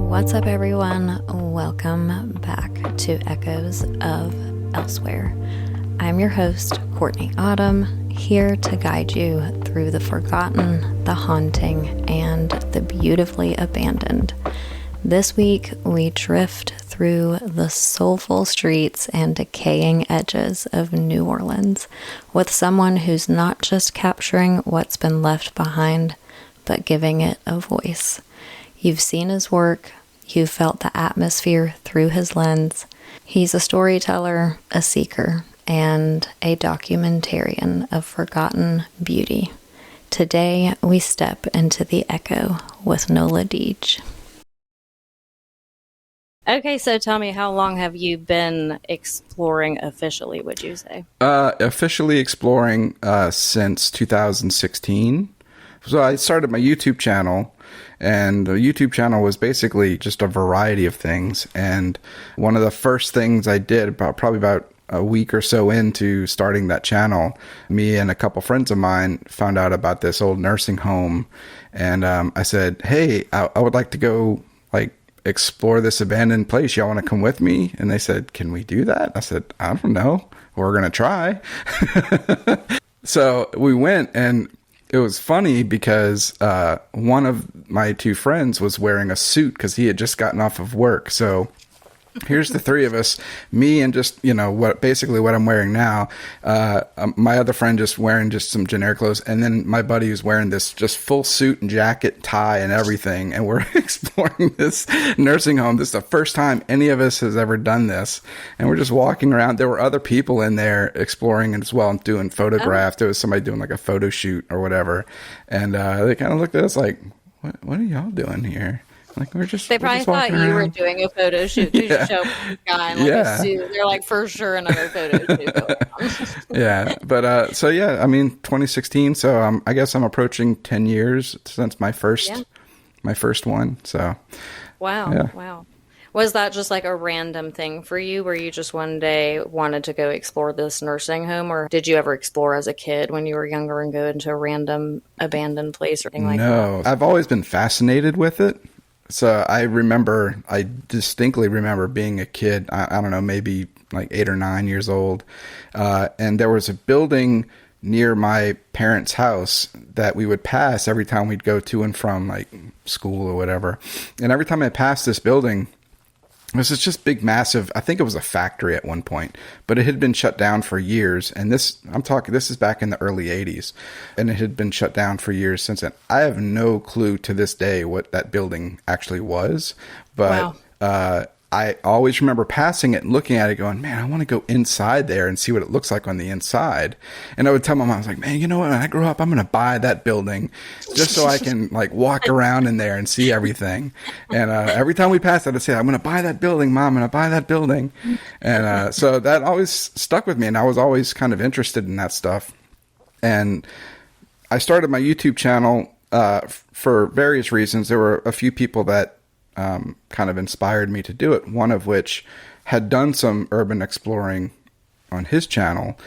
What's up, everyone? Welcome back to Echoes of Elsewhere. I'm your host, Courtney Autumn, here to guide you through the forgotten, the haunting, and the beautifully abandoned. This week, we drift through the soulful streets and decaying edges of New Orleans with someone who's not just capturing what's been left behind, but giving it a voice. You've seen his work, you've felt the atmosphere through his lens. He's a storyteller, a seeker, and a documentarian of forgotten beauty. Today, we step into the echo with NOLADEEJ. Okay, so tell me, how long have you been exploring officially, would you say? Officially exploring since 2016. So I started my YouTube channel, and the YouTube channel was basically just a variety of things. And one of the first things I did, probably about a week or so into starting that channel, me and a couple friends of mine found out about this old nursing home. And I said, hey, I would like to go explore this abandoned place. Y'all want to come with me? And they said, can we do that? I said, I don't know. We're going to try. So we went, and it was funny because one of my two friends was wearing a suit because he had just gotten off of work. So here's the three of us, me and just, what I'm wearing now. My other friend just wearing just some generic clothes. And then my buddy who's wearing this just full suit and jacket, tie and everything. And we're exploring this nursing home. This is the first time any of us has ever done this. And we're just walking around. There were other people in there exploring as well and doing photographs. There was somebody doing like a photo shoot or whatever. And they kind of looked at us like, what are y'all doing here? They probably thought you were doing a photo shoot to show a guy in a suit. They're like, for sure, another photo shoot. Yeah. But, 2016. So, I guess I'm approaching 10 years since my first one. So. Wow. Yeah. Wow. Was that just like a random thing for you where you just one day wanted to go explore this nursing home? Or did you ever explore as a kid when you were younger and go into a random abandoned place or anything like that? No, I've always been fascinated with it. So I distinctly remember being a kid, I don't know, maybe like 8 or 9 years old. And there was a building near my parents' house that we would pass every time we'd go to and from like school or whatever. And every time I passed this building, this is just big, massive. I think it was a factory at one point, but it had been shut down for years. And this is back in the early 80s, and it had been shut down for years since then. I have no clue to this day what that building actually was, but wow. I always remember passing it and looking at it going, man, I want to go inside there and see what it looks like on the inside. And I would tell my mom, I was like, man, you know what? When I grow up, I'm going to buy that building just so I can walk around in there and see everything. And every time we passed it, I'd say, I'm going to buy that building, Mom. I'm going to buy that building. And so that always stuck with me. And I was always kind of interested in that stuff. And I started my YouTube channel for various reasons. There were a few people that kind of inspired me to do it. One of which had done some urban exploring on his channel,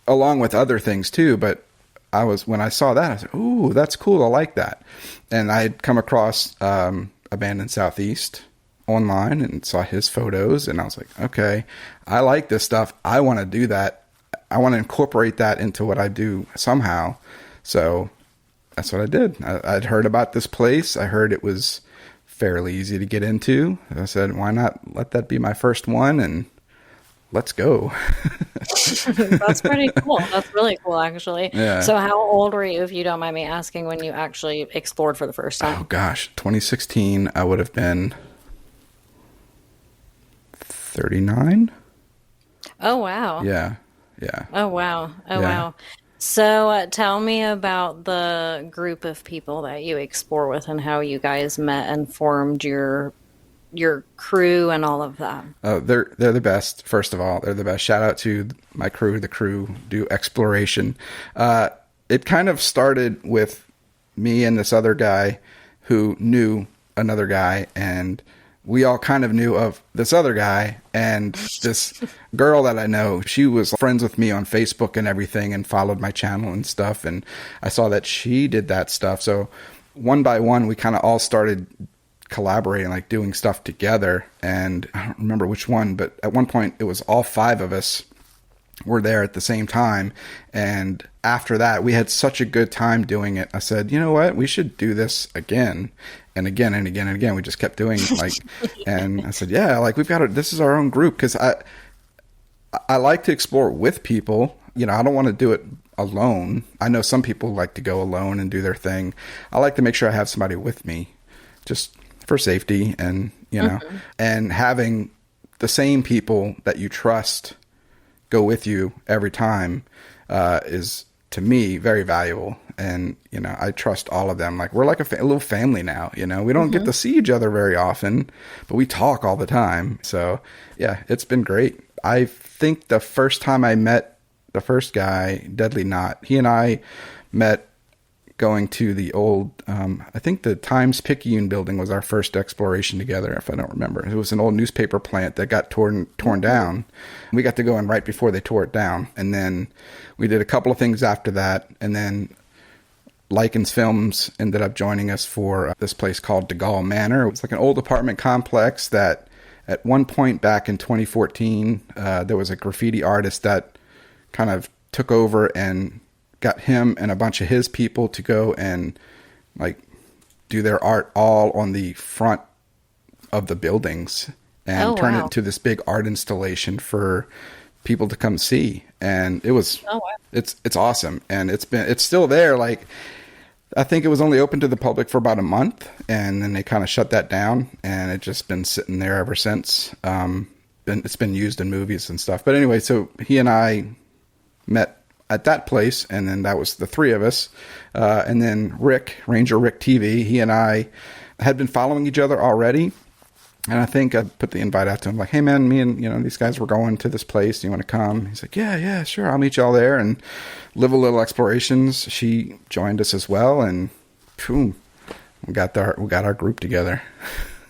along with other things too. But when I saw that, I was like, ooh, that's cool. I like that. And I had come across Abandoned Southeast online and saw his photos. And I was like, okay, I like this stuff. I want to do that. I want to incorporate that into what I do somehow. So that's what I did. I'd heard about this place. I heard it was fairly easy to get into. I said, why not let that be my first one, and let's go. That's pretty cool. That's really cool, actually. Yeah. So how old were you, if you don't mind me asking, when you actually explored for the first time? Oh gosh, 2016, I would have been 39. Oh, wow. Yeah. Oh, wow. Yeah. Wow. So tell me about the group of people that you explore with and how you guys met and formed your crew and all of that. Oh, they're the best. First of all, they're the best. Shout out to my crew. The crew do exploration. It kind of started with me and this other guy who knew another guy, and we all kind of knew of this other guy, and this girl that I know, she was friends with me on Facebook and everything and followed my channel and stuff. And I saw that she did that stuff. So one by one, we kind of all started collaborating, like doing stuff together. And I don't remember which one, but at one point it was all 5 of us were there at the same time. And after that, we had such a good time doing it. I said, you know what? We should do this again and again and again and again. We just kept doing like, and I said, yeah, like we've got this is our own group. Cause I like to explore with people. You know, I don't want to do it alone. I know some people like to go alone and do their thing. I like to make sure I have somebody with me just for safety and, you know, and having the same people that you trust go with you every time is, to me, very valuable. And, you know, I trust all of them. Like, we're like a little family now, you know. We don't get to see each other very often, but we talk all the time. So, yeah, it's been great. I think the first time I met the first guy, Deadly Knot, he and I met going to the old, I think the Times-Picayune building was our first exploration together, if I don't remember. It was an old newspaper plant that got torn down. We got to go in right before they tore it down. And then we did a couple of things after that. And then Lycans Films ended up joining us for this place called DeGaulle Manor. It was like an old apartment complex that at one point back in 2014, there was a graffiti artist that kind of took over and got him and a bunch of his people to go and like do their art all on the front of the buildings and turn it into this big art installation for people to come see. And it was, it's awesome. And it's still there. Like, I think it was only open to the public for about a month, and then they kind of shut that down, and it's just been sitting there ever since. It's been used in movies and stuff. But anyway, so he and I met at that place, and then that was the 3 of us. And then Ranger Rick TV, he and I had been following each other already. And I think I put the invite out to him, like, hey man, me and, you know, these guys were going to this place. Do you want to come? He's like, yeah, sure. I'll meet y'all there and live a little explorations. She joined us as well. And boom, we got our group together.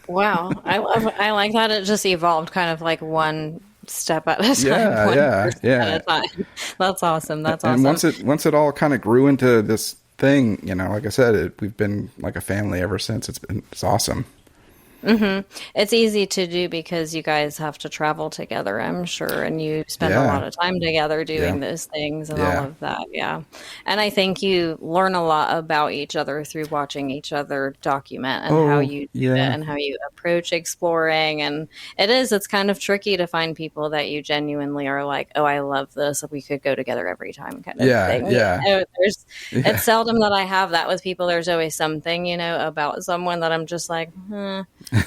Wow. I like that. It just evolved kind of like one step at a time. Yeah. At a time. That's awesome. And once it all kind of grew into this thing, you know, like I said, we've been like a family ever since. It's awesome. Mm-hmm. It's easy to do because you guys have to travel together, I'm sure, and you spend a lot of time together doing those things and all of that. Yeah. And I think you learn a lot about each other through watching each other document and how you do it and how you approach exploring. And it's kind of tricky to find people that you genuinely are like, oh, I love this. We could go together every time kind of thing. Yeah. You know, it's seldom that I have that with people. There's always something, you know, about someone that I'm just like,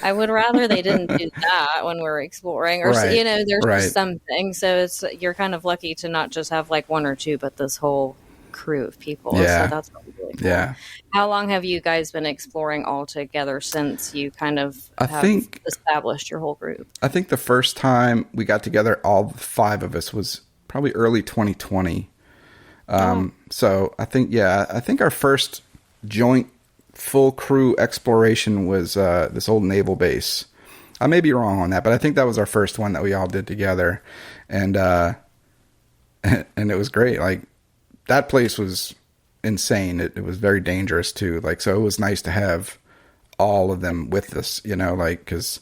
I would rather they didn't do that when we're exploring, or you know, there's just something. So you're kind of lucky to not just have like 1 or 2, but this whole crew of people. Yeah. So that's really cool. Yeah. How long have you guys been exploring all together since you kind of established your whole group? I think the first time we got together, all 5 of us, was probably early 2020. So I think our first joint full crew exploration was this old naval base. I may be wrong on that, but I think that was our first one that we all did together, and and it was great. Like, that place was insane. It was very dangerous too. Like, so it was nice to have all of them with us, you know, like, because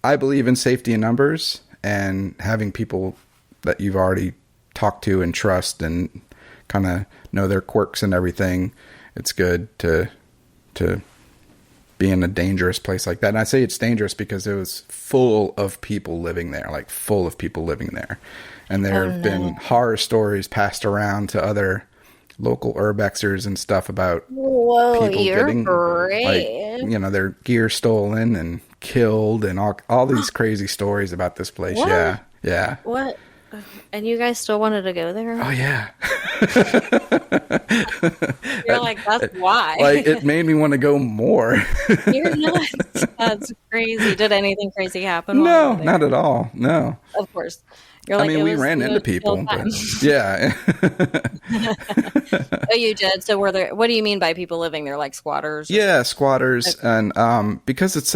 I believe in safety in numbers, and having people that you've already talked to and trust and kind of know their quirks and everything. It's good to be in a dangerous place like that. And I say it's dangerous because it was full of people living there, like full of people living there. And there have been horror stories passed around to other local Urbexers and stuff about people getting like, you know, their gear stolen and killed and all these crazy stories about this place. What? Yeah. What? And you guys still wanted to go there? Oh, yeah. You're like, that's why. Like, it made me want to go more. You're nuts. That's crazy. Did anything crazy happen? No, not at all. No. Of course. You're like, I mean, we ran into people, but yeah. Oh, you did? So were there, what do you mean by people living there, like squatters? Yeah, squatters. Okay. And because it's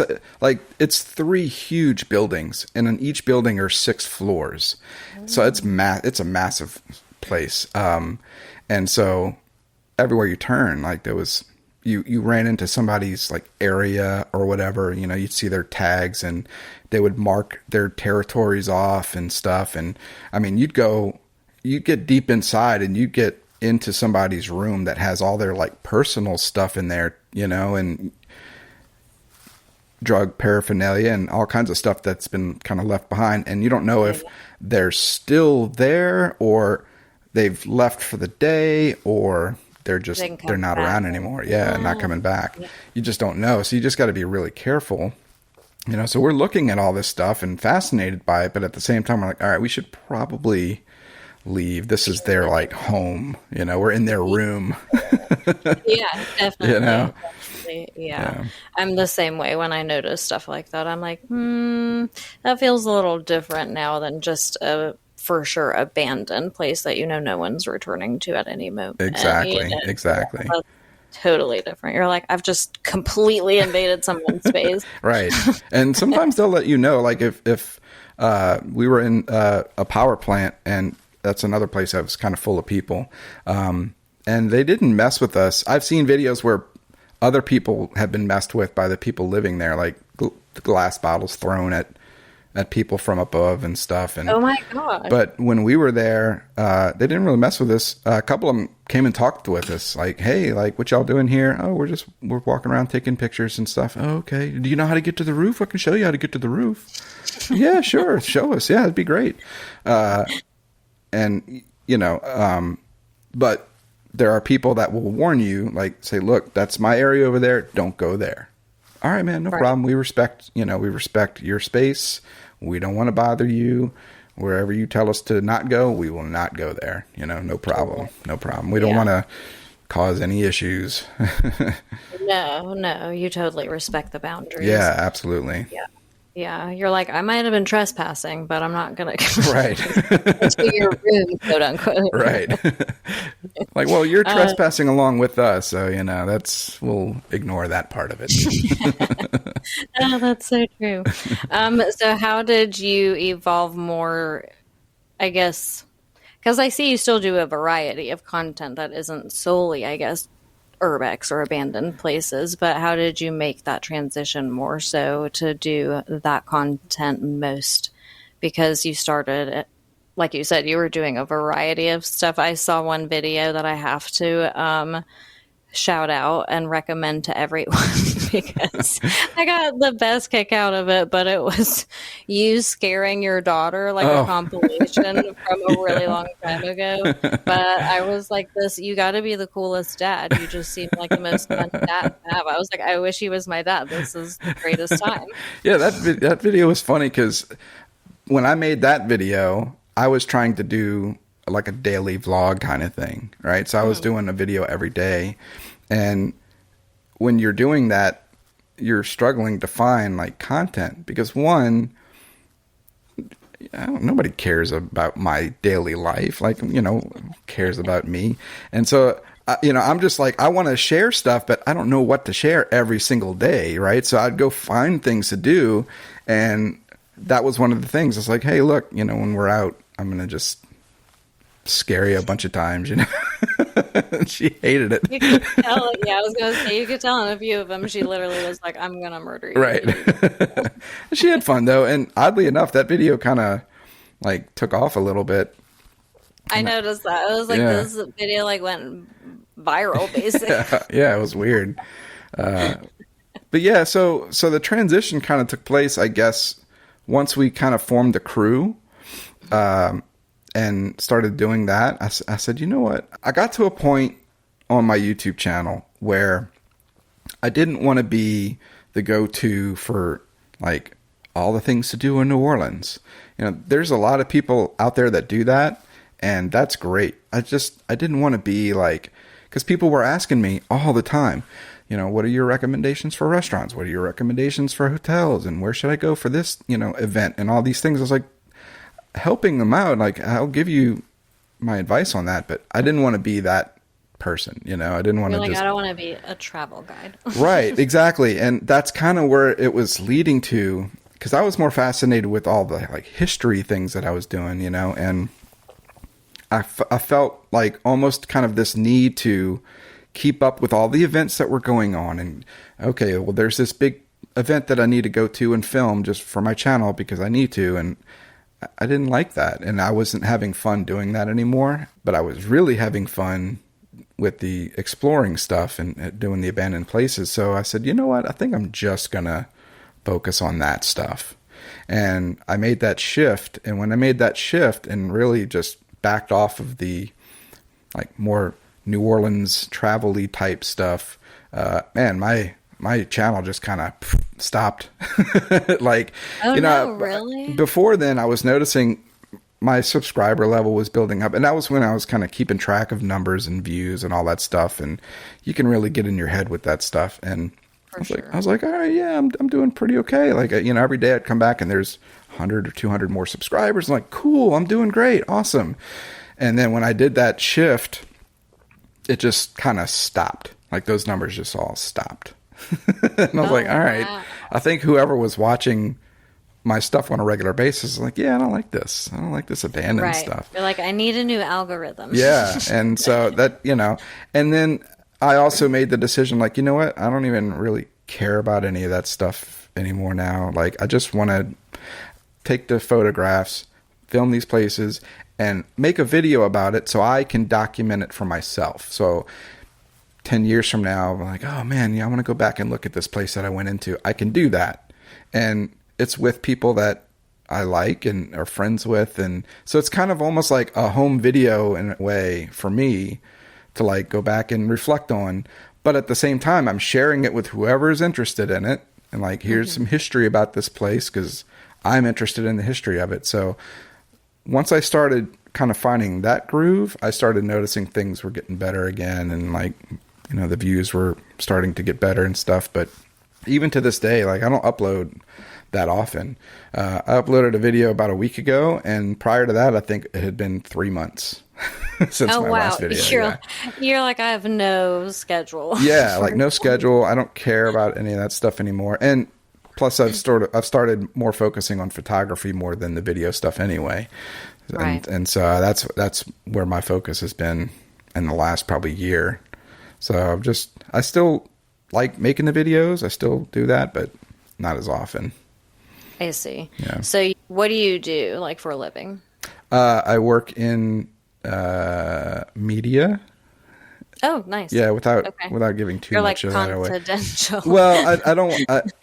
it's 3 huge buildings, and in each building are 6 floors. So it's a massive place. And so everywhere you turn, like, there was you ran into somebody's like area or whatever, you know, you'd see their tags and they would mark their territories off and stuff. And I mean, you'd get deep inside and you get into somebody's room that has all their like personal stuff in there, you know, and drug paraphernalia and all kinds of stuff that's been kind of left behind. And you don't know if they're still there or they've left for the day or they're not around anymore. Yeah. Not coming back. Yeah. You just don't know. So you just got to be really careful, you know? So we're looking at all this stuff and fascinated by it. But at the same time, we're like, all right, we should probably leave. This is their like home, you know, we're in their room. Yeah, definitely. You know? Yeah. I'm the same way when I notice stuff like that. I'm like, that feels a little different now than just a for sure abandoned place that, you know, no one's returning to at any moment. Exactly. You know, Exactly. That's totally different. You're like, I've just completely invaded someone's space. Right. And sometimes they'll let you know, like if we were in a power plant, and that's another place that was kind of full of people. And they didn't mess with us. I've seen videos where other people have been messed with by the people living there, like glass bottles thrown at people from above and stuff. And oh my God. But when we were there, they didn't really mess with us. A couple of them came and talked with us like, hey, like, what y'all doing here? Oh, we're walking around taking pictures and stuff. Oh, okay. Do you know how to get to the roof? I can show you how to get to the roof. Yeah, sure. Show us. Yeah, it'd be great. And you know, but there are people that will warn you, like say, look, that's my area over there. Don't go there. All right, man, no problem. We respect your space. We don't want to bother you. Wherever you tell us to not go, we will not go there. You know, no problem. No problem. We don't want to cause any issues. No, you totally respect the boundaries. Yeah, absolutely. Yeah. You're like, I might have been trespassing, but I'm not going to to your room, quote unquote. Right. Like, well, you're trespassing along with us. So, you know, we'll ignore that part of it. Oh, that's so true. So how did you evolve more, I guess, because I see you still do a variety of content that isn't solely, I guess, Urbex or abandoned places, but how did you make that transition more so to do that content most? Because you started, like you said, you were doing a variety of stuff. I saw one video that I have to shout out and recommend to everyone because I got the best kick out of it, but it was you scaring your daughter, like a compilation from a really long time ago. But I was like, you got to be the coolest dad. You just seem like the most fun dad to have. I was like, I wish he was my dad. This is the greatest time. Yeah, that video was funny because when I made that video, I was trying to do like a daily vlog kind of thing, right? So I was doing a video every day. And when you're doing that, you're struggling to find like content because one, nobody cares about my daily life. Like, you know, cares about me. And so, you know, I'm just like, I want to share stuff, but I don't know what to share every single day. Right. So I'd go find things to do. And that was one of the things. It's like, hey, look, you know, when we're out, I'm going to just scare you a bunch of times, you know. She hated it. You could tell, I was going to say, you could tell in a few of them, she literally was like, I'm going to murder you. Right. She had fun, though. And oddly enough, that video kind of, like, took off a little bit. I noticed that. It was like, this video, like, went viral, basically. Yeah, it was weird. But, yeah, so the transition kind of took place, I guess, once we kind of formed the crew. And started doing that, I said, you know what? I got to a point on my YouTube channel where I didn't want to be the go-to for like all the things to do in New Orleans. You know, there's a lot of people out there that do that, and that's great. I didn't want to be like, because people were asking me all the time, you know, what are your recommendations for restaurants? What are your recommendations for hotels? And where should I go for this, you know, event and all these things? I was like, helping them out, like I'll give you my advice on that, but I didn't want to be that person, you know. I didn't want to I don't want to be a travel guide. Right, exactly. And that's kind of where it was leading to, because I was more fascinated with all the like history things that I was doing, you know, and I felt like almost kind of this need to keep up with all the events that were going on. And okay, well, there's this big event that I need to go to and film just for my channel because I need to. And I didn't like that. And I wasn't having fun doing that anymore, but I was really having fun with the exploring stuff and doing the abandoned places. So I said, you know what? I think I'm just going to focus on that stuff. And I made that shift. And when I made that shift and really just backed off of the like more New Orleans travel-y type stuff, man, my channel just kind of stopped. Like, oh, you know, no, really? Before then I was noticing my subscriber level was building up, and that was when I was kind of keeping track of numbers and views and all that stuff. And you can really get in your head with that stuff. And I was like, all right, yeah, I'm doing pretty okay. Like, you know, every day I'd come back and there's 100 or 200 more subscribers. I'm like, cool, I'm doing great. Awesome. And then when I did that shift, it just kind of stopped. Like those numbers just all stopped. And I was like, all right, wow. I think whoever was watching my stuff on a regular basis is like, yeah, I don't like this. I don't like this abandoned stuff. You're like, I need a new algorithm. Yeah. And so that, you know, and then I also made the decision, like, you know what? I don't even really care about any of that stuff anymore now. Like, I just want to take the photographs, film these places, and make a video about it so I can document it for myself. So 10 years from now, I'm like, oh man, yeah, I want to go back and look at this place that I went into. I can do that. And it's with people that I like and are friends with. And so it's kind of almost like a home video in a way for me to like go back and reflect on. But at the same time, I'm sharing it with whoever is interested in it. And like, here's some history about this place because I'm interested in the history of it. So once I started kind of finding that groove, I started noticing things were getting better again. And like, you know, the views were starting to get better and stuff. But even to this day, like I don't upload that often. I uploaded a video about a week ago, and prior to that, I think it had been 3 months since my last video. You're like, I have no schedule. Yeah, like no schedule. I don't care about any of that stuff anymore. And plus, I've started more focusing on photography more than the video stuff anyway. Right. And so that's where my focus has been in the last probably year. So I still like making the videos. I still do that, but not as often. I see. Yeah. So what do you do like for a living? I work in media. Oh, nice. Yeah, without giving too much of that away. Confidential. Well, I don't.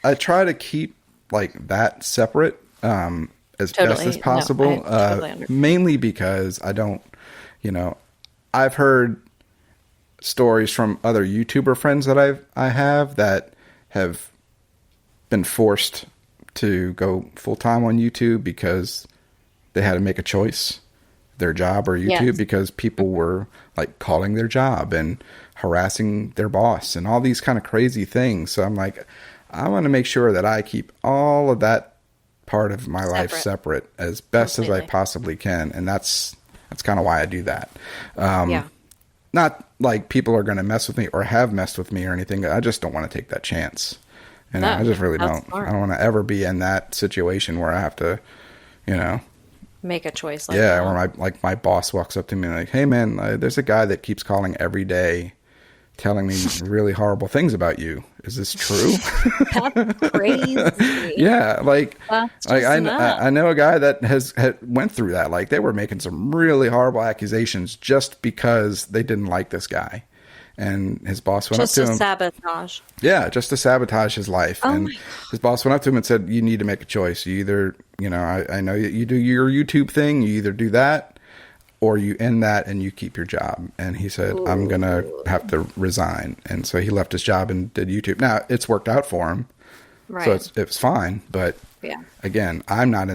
I try to keep like that separate as best as possible. No, I totally understand. Mainly because I don't. You know, I've heard stories from other YouTuber friends that I have that have been forced to go full-time on YouTube because they had to make a choice, their job or YouTube, because people were like calling their job and harassing their boss and all these kind of crazy things. So I'm like, I want to make sure that I keep all of that part of my life separate as best as I possibly can. And that's kind of why I do that. Not like people are going to mess with me or have messed with me or anything. I just don't want to take that chance. And I just really don't. Smart. I don't want to ever be in that situation where I have to, you know, make a choice. Like that. Where my boss walks up to me like, "Hey man, there's a guy that keeps calling every day, telling me really horrible things about you. Is this true?" That's crazy. Yeah, like I know a guy that had went through that. Like they were making some really horrible accusations just because they didn't like this guy. And his boss went up to him. Just to sabotage. Yeah, just to sabotage his life. And his boss went up to him and said, you need to make a choice. You either, you know, I know you do your YouTube thing. You either do that or you end that and you keep your job. And he said, I'm going to have to resign. And so he left his job and did YouTube. Now, it's worked out for him. Right. So it's fine. But again, I'm not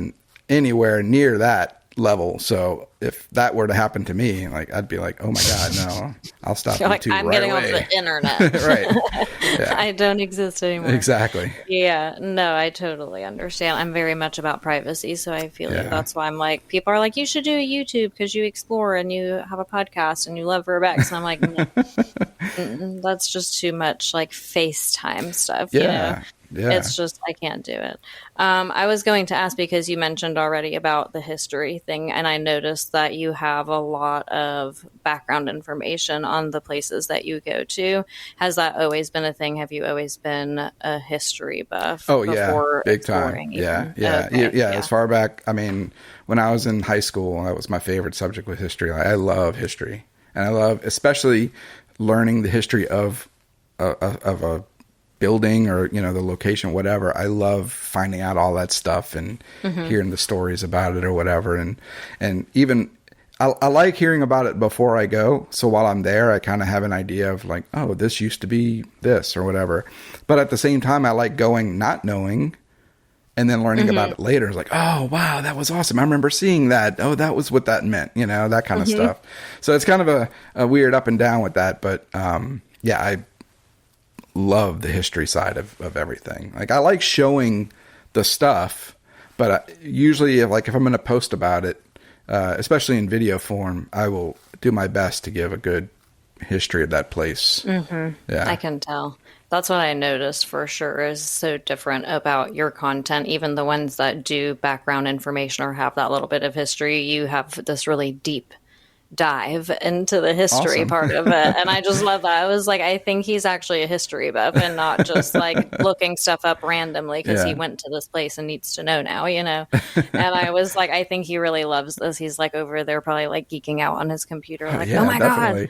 anywhere near that level. So if that were to happen to me, like I'd be like, oh my God, no, I'll stop YouTube I'm right getting away. off the internet. Right. Yeah. I don't exist anymore. Exactly. Yeah. No, I totally understand. I'm very much about privacy. So I feel like that's why I'm like, people are like, you should do a YouTube because you explore and you have a podcast and you love Urbex. And I'm like, no, that's just too much like FaceTime stuff. Yeah. You know? Yeah. It's just, I can't do it. I was going to ask because you mentioned already about the history thing, and I noticed that you have a lot of background information on the places that you go to. Has that always been a thing? Have you always been a history buff Oh yeah, before big time. exploring Yeah, even? yeah, Okay, yeah. As far back, I mean, when I was in high school, that was my favorite subject with history. I love history, and I love especially learning the history of a building or the location, whatever. I love finding out all that stuff and hearing the stories about it or whatever, and even. I like hearing about it before I go. So while I'm there, I kind of have an idea of like, oh, this used to be this or whatever. But at the same time, I like going not knowing and then learning about it later. It's like, oh, wow, that was awesome. I remember seeing that. Oh, that was what that meant, that kind of stuff. So it's kind of a weird up and down with that. But yeah, I love the history side of everything. Like I like showing the stuff, but usually if I'm going to post about it, especially in video form, I will do my best to give a good history of that place. Yeah, I can tell. That's what I noticed for sure is so different about your content. Even the ones that do background information or have that little bit of history, you have this really deep dive into the history part of it. And I just love that. I was like, I think he's actually a history buff and not just like looking stuff up randomly because he went to this place and needs to know now, And I was like, I think he really loves this. He's like over there probably like geeking out on his computer. Like, oh my God,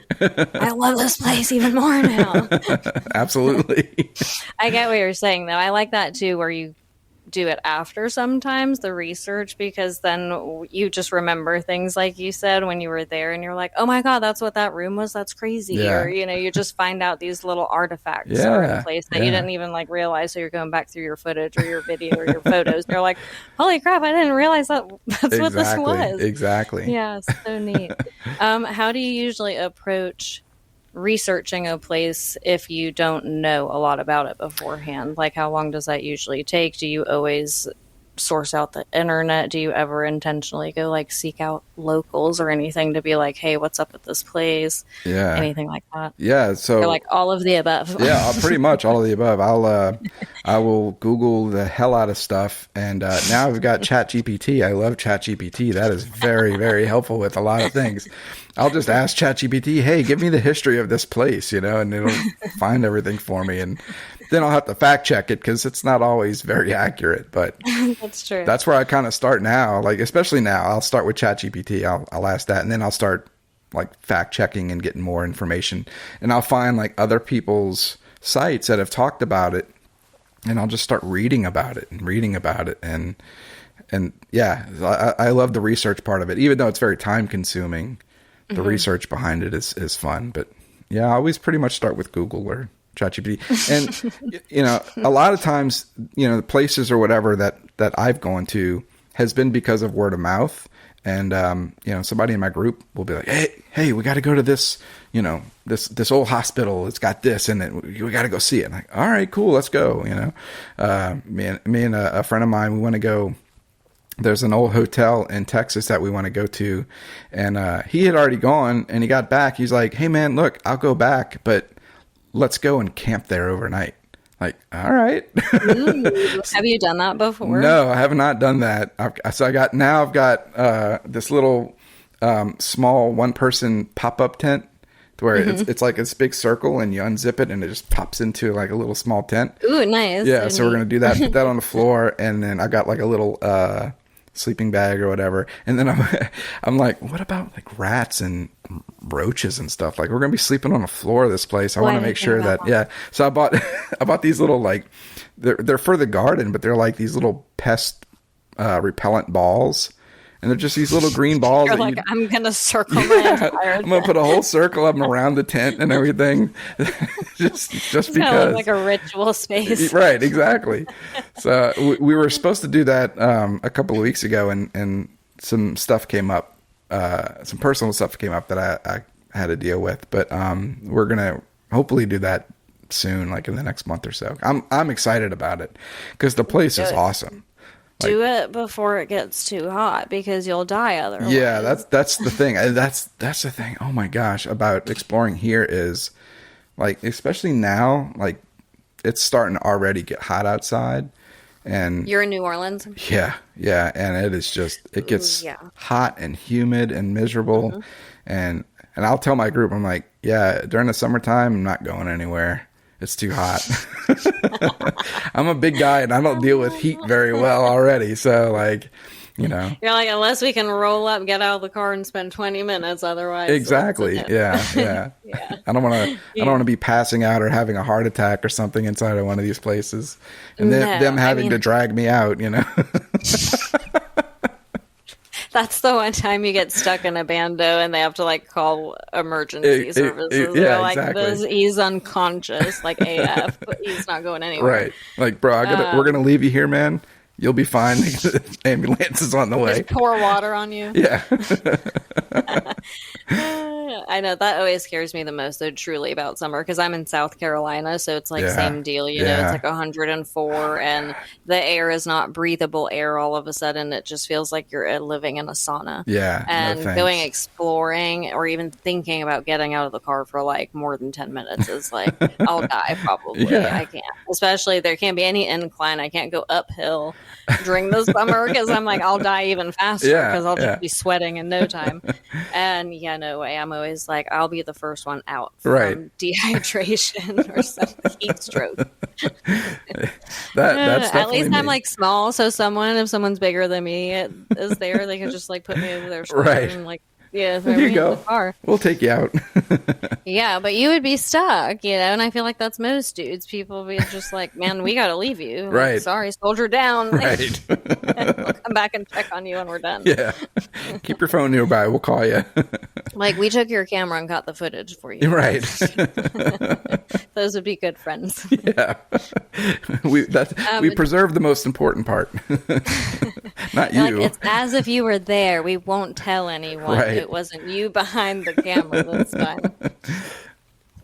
I love this place even more now. Absolutely. I get what you're saying though. I like that too, where you do it after sometimes the research, because then you just remember things like you said when you were there and you're like, oh my God, that's what that room was. That's crazy. Or, you just find out these little artifacts are in place that you didn't even like realize. So you're going back through your footage or your video or your photos. And you're like, holy crap, I didn't realize that's what this was. Exactly. Yeah. So neat. How do you usually approach researching a place if you don't know a lot about it beforehand? Like how long does that usually take? Do you always source out the internet? Do you ever intentionally go like seek out locals or anything to be like, hey, what's up at this place? Anything like that? So or like all of the above. Pretty much all of the above. I will Google the hell out of stuff, and now I've got ChatGPT. I love ChatGPT. That is very, very helpful with a lot of things. I'll just ask ChatGPT, hey, give me the history of this place, and it'll find everything for me. And then I'll have to fact check it because it's not always very accurate. But that's true. That's where I kind of start now. Like, especially now, I'll start with ChatGPT. I'll ask that, and then I'll start like fact checking and getting more information. And I'll find like other people's sites that have talked about it, and I'll just start reading about it. And yeah, I love the research part of it, even though it's very time consuming. The research behind it is fun, but yeah, I always pretty much start with Google or ChatGPT. And, a lot of times, the places or whatever that I've gone to has been because of word of mouth. And, somebody in my group will be like, hey, we got to go to this, this old hospital. It's got this in it. We got to go see it. I'm like, all right, cool. Let's go. Me and a friend of mine, we want to go. There's an old hotel in Texas that we want to go to. And he had already gone and he got back. He's like, hey man, look, I'll go back, but let's go and camp there overnight. Like, all right. Ooh, have you done that before? No, I have not done that. I've got this little small one person pop-up tent to where it's like this big circle and you unzip it and it just pops into like a little small tent. Ooh, nice. Yeah. So we're going to do that, put that on the floor. And then I got like a little, sleeping bag or whatever. And then I'm like, what about like rats and roaches and stuff? Like we're going to be sleeping on the floor of this place. I want to make sure that. So I bought these little, like, they're for the garden, but they're like these little pest, repellent balls. And they're just these little green balls. You're like, I'm going to circle my entire I'm going to put a whole circle of them around the tent and everything. just because. Like a ritual space. Right, exactly. So we were supposed to do that a couple of weeks ago, and some stuff came up. Some personal stuff came up that I had to deal with. But we're going to hopefully do that soon, like in the next month or so. I'm excited about it because the place is awesome. Do it before it gets too hot because you'll die otherwise. Yeah, that's the thing. That's the thing. Oh my gosh, about exploring here is like, especially now, like it's starting to already get hot outside. And you're in New Orleans? Yeah. And it is just, it gets hot and humid and miserable. And I'll tell my group, I'm like, yeah, during the summertime, I'm not going anywhere. It's too hot. I'm a big guy and I don't deal with heat very well already. So like, you know, you're like, unless we can roll up, get out of the car and spend 20 minutes. Otherwise. Exactly. Yeah. I don't want to be passing out or having a heart attack or something inside of one of these places and them having to drag me out, you know. That's the one time you get stuck in a bando and they have to like call emergency services. They're like, he's unconscious, like AF, but he's not going anywhere. Right. Like, bro, we're going to leave you here, man. You'll be fine. The ambulance is on the way. Just pour water on you. Yeah. I know that always scares me the most, though, truly, about summer, because I'm in South Carolina, so it's like same deal, you know, it's like 104 and the air is not breathable air all of a sudden. It just feels like you're living in a sauna. Yeah. And going exploring or even thinking about getting out of the car for like more than 10 minutes is like, I'll die probably. Yeah. I can't. Especially there can't be any incline. I can't go uphill during the summer because I'm like, I'll die even faster because I'll just be sweating in no time. And no way. I'm always like, I'll be the first one out from dehydration or some heat stroke. That's at least me. I'm like small, so if someone's bigger than me is there, they can just like put me over their shoulder and like there you go. We'll take you out. Yeah, but you would be stuck, you know, and I feel like that's most dudes. People be just like, man, we got to leave you. Right. Like, sorry, soldier down. Right. We'll come back and check on you when we're done. Yeah. Keep your phone nearby. We'll call you. Like, we took your camera and got the footage for you. Right. Those would be good friends. Yeah. We preserve the most important part. Not you. Like, it's as if you were there. We won't tell anyone. Right. It wasn't you behind the camera this time. I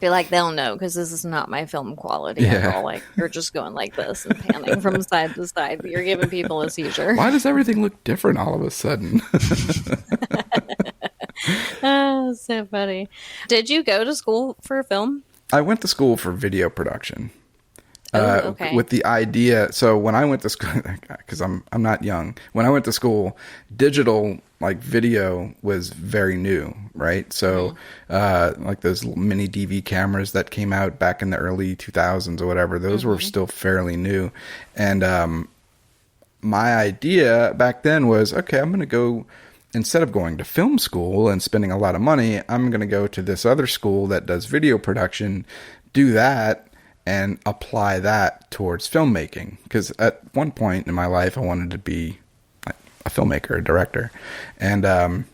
feel like they'll know because this is not my film quality at all. Like, you're just going like this and panning from side to side. You're giving people a seizure. Why does everything look different all of a sudden? Oh, so funny. Did you go to school for film? I went to school for video production. Okay. With the idea, so when I went to school, because I'm not young, when I went to school, digital like video was very new, right? So like those mini DV cameras that came out back in the early 2000s or whatever, those were still fairly new. And my idea back then was, okay, I'm going to go, instead of going to film school and spending a lot of money, I'm going to go to this other school that does video production, do that, and apply that towards filmmaking. Because at one point in my life, I wanted to be a filmmaker, a director. And that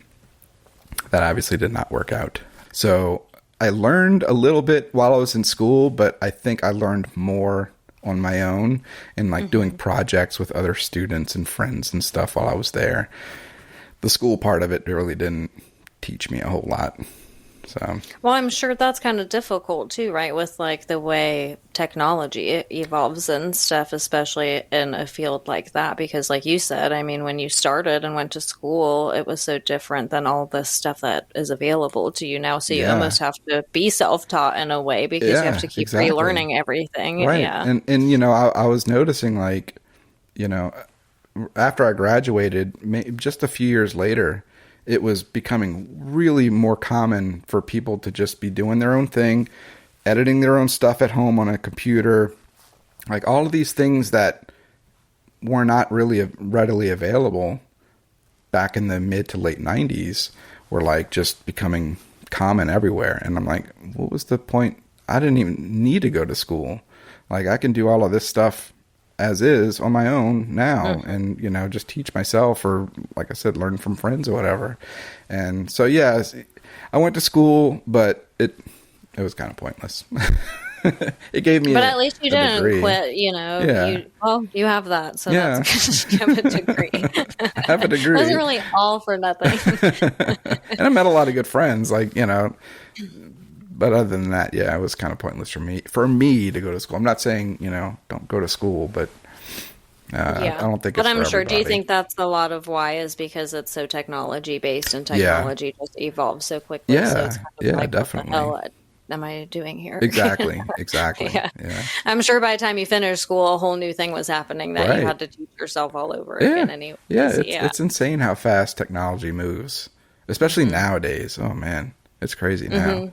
obviously did not work out. So I learned a little bit while I was in school, but I think I learned more on my own and like doing projects with other students and friends and stuff while I was there. The school part of it really didn't teach me a whole lot. So, well, I'm sure that's kind of difficult too, right? With like the way technology evolves and stuff, especially in a field like that, because like you said, I mean, when you started and went to school, it was so different than all the stuff that is available to you now. So you almost have to be self-taught in a way because you have to keep relearning everything. Right. Yeah. And you know, I was noticing like, you know, after I graduated, just a few years later, it was becoming really more common for people to just be doing their own thing, editing their own stuff at home on a computer. Like all of these things that were not really readily available back in the mid to late 90s were like just becoming common everywhere. And I'm like, what was the point? I didn't even need to go to school. Like I can do all of this stuff as is on my own now and, you know, just teach myself or like I said, learn from friends or whatever. And so, yeah, I went to school, but it was kind of pointless. It gave me but at least you didn't degree. Quit, you know. Yeah. You have that. So that's good. You have a degree. I have a degree. It wasn't really all for nothing. And I met a lot of good friends, like, you know, but other than that, yeah, it was kind of pointless for me to go to school. I'm not saying, you know, don't go to school, but I don't think it's But I'm for sure, everybody. do you think that's a lot of why is because it's so technology based and technology just evolves so quickly? Yeah, so it's kind of like, definitely. what the hell? am I doing here? Exactly. Yeah. Yeah. I'm sure by the time you finished school, a whole new thing was happening that you Right. had to teach yourself all over Yeah. again anyways. Yeah. Yeah. It's insane how fast technology moves, especially nowadays. Oh man, it's crazy now.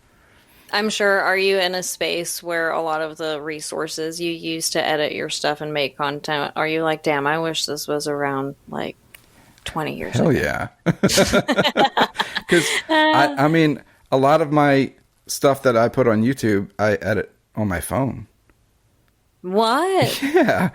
I'm sure, are you in a space where a lot of the resources you use to edit your stuff and make content, are you like, damn, I wish this was around like 20 years Hell ago? yeah. Because I mean, a lot of my stuff that I put on YouTube, I edit on my phone. What? Yeah.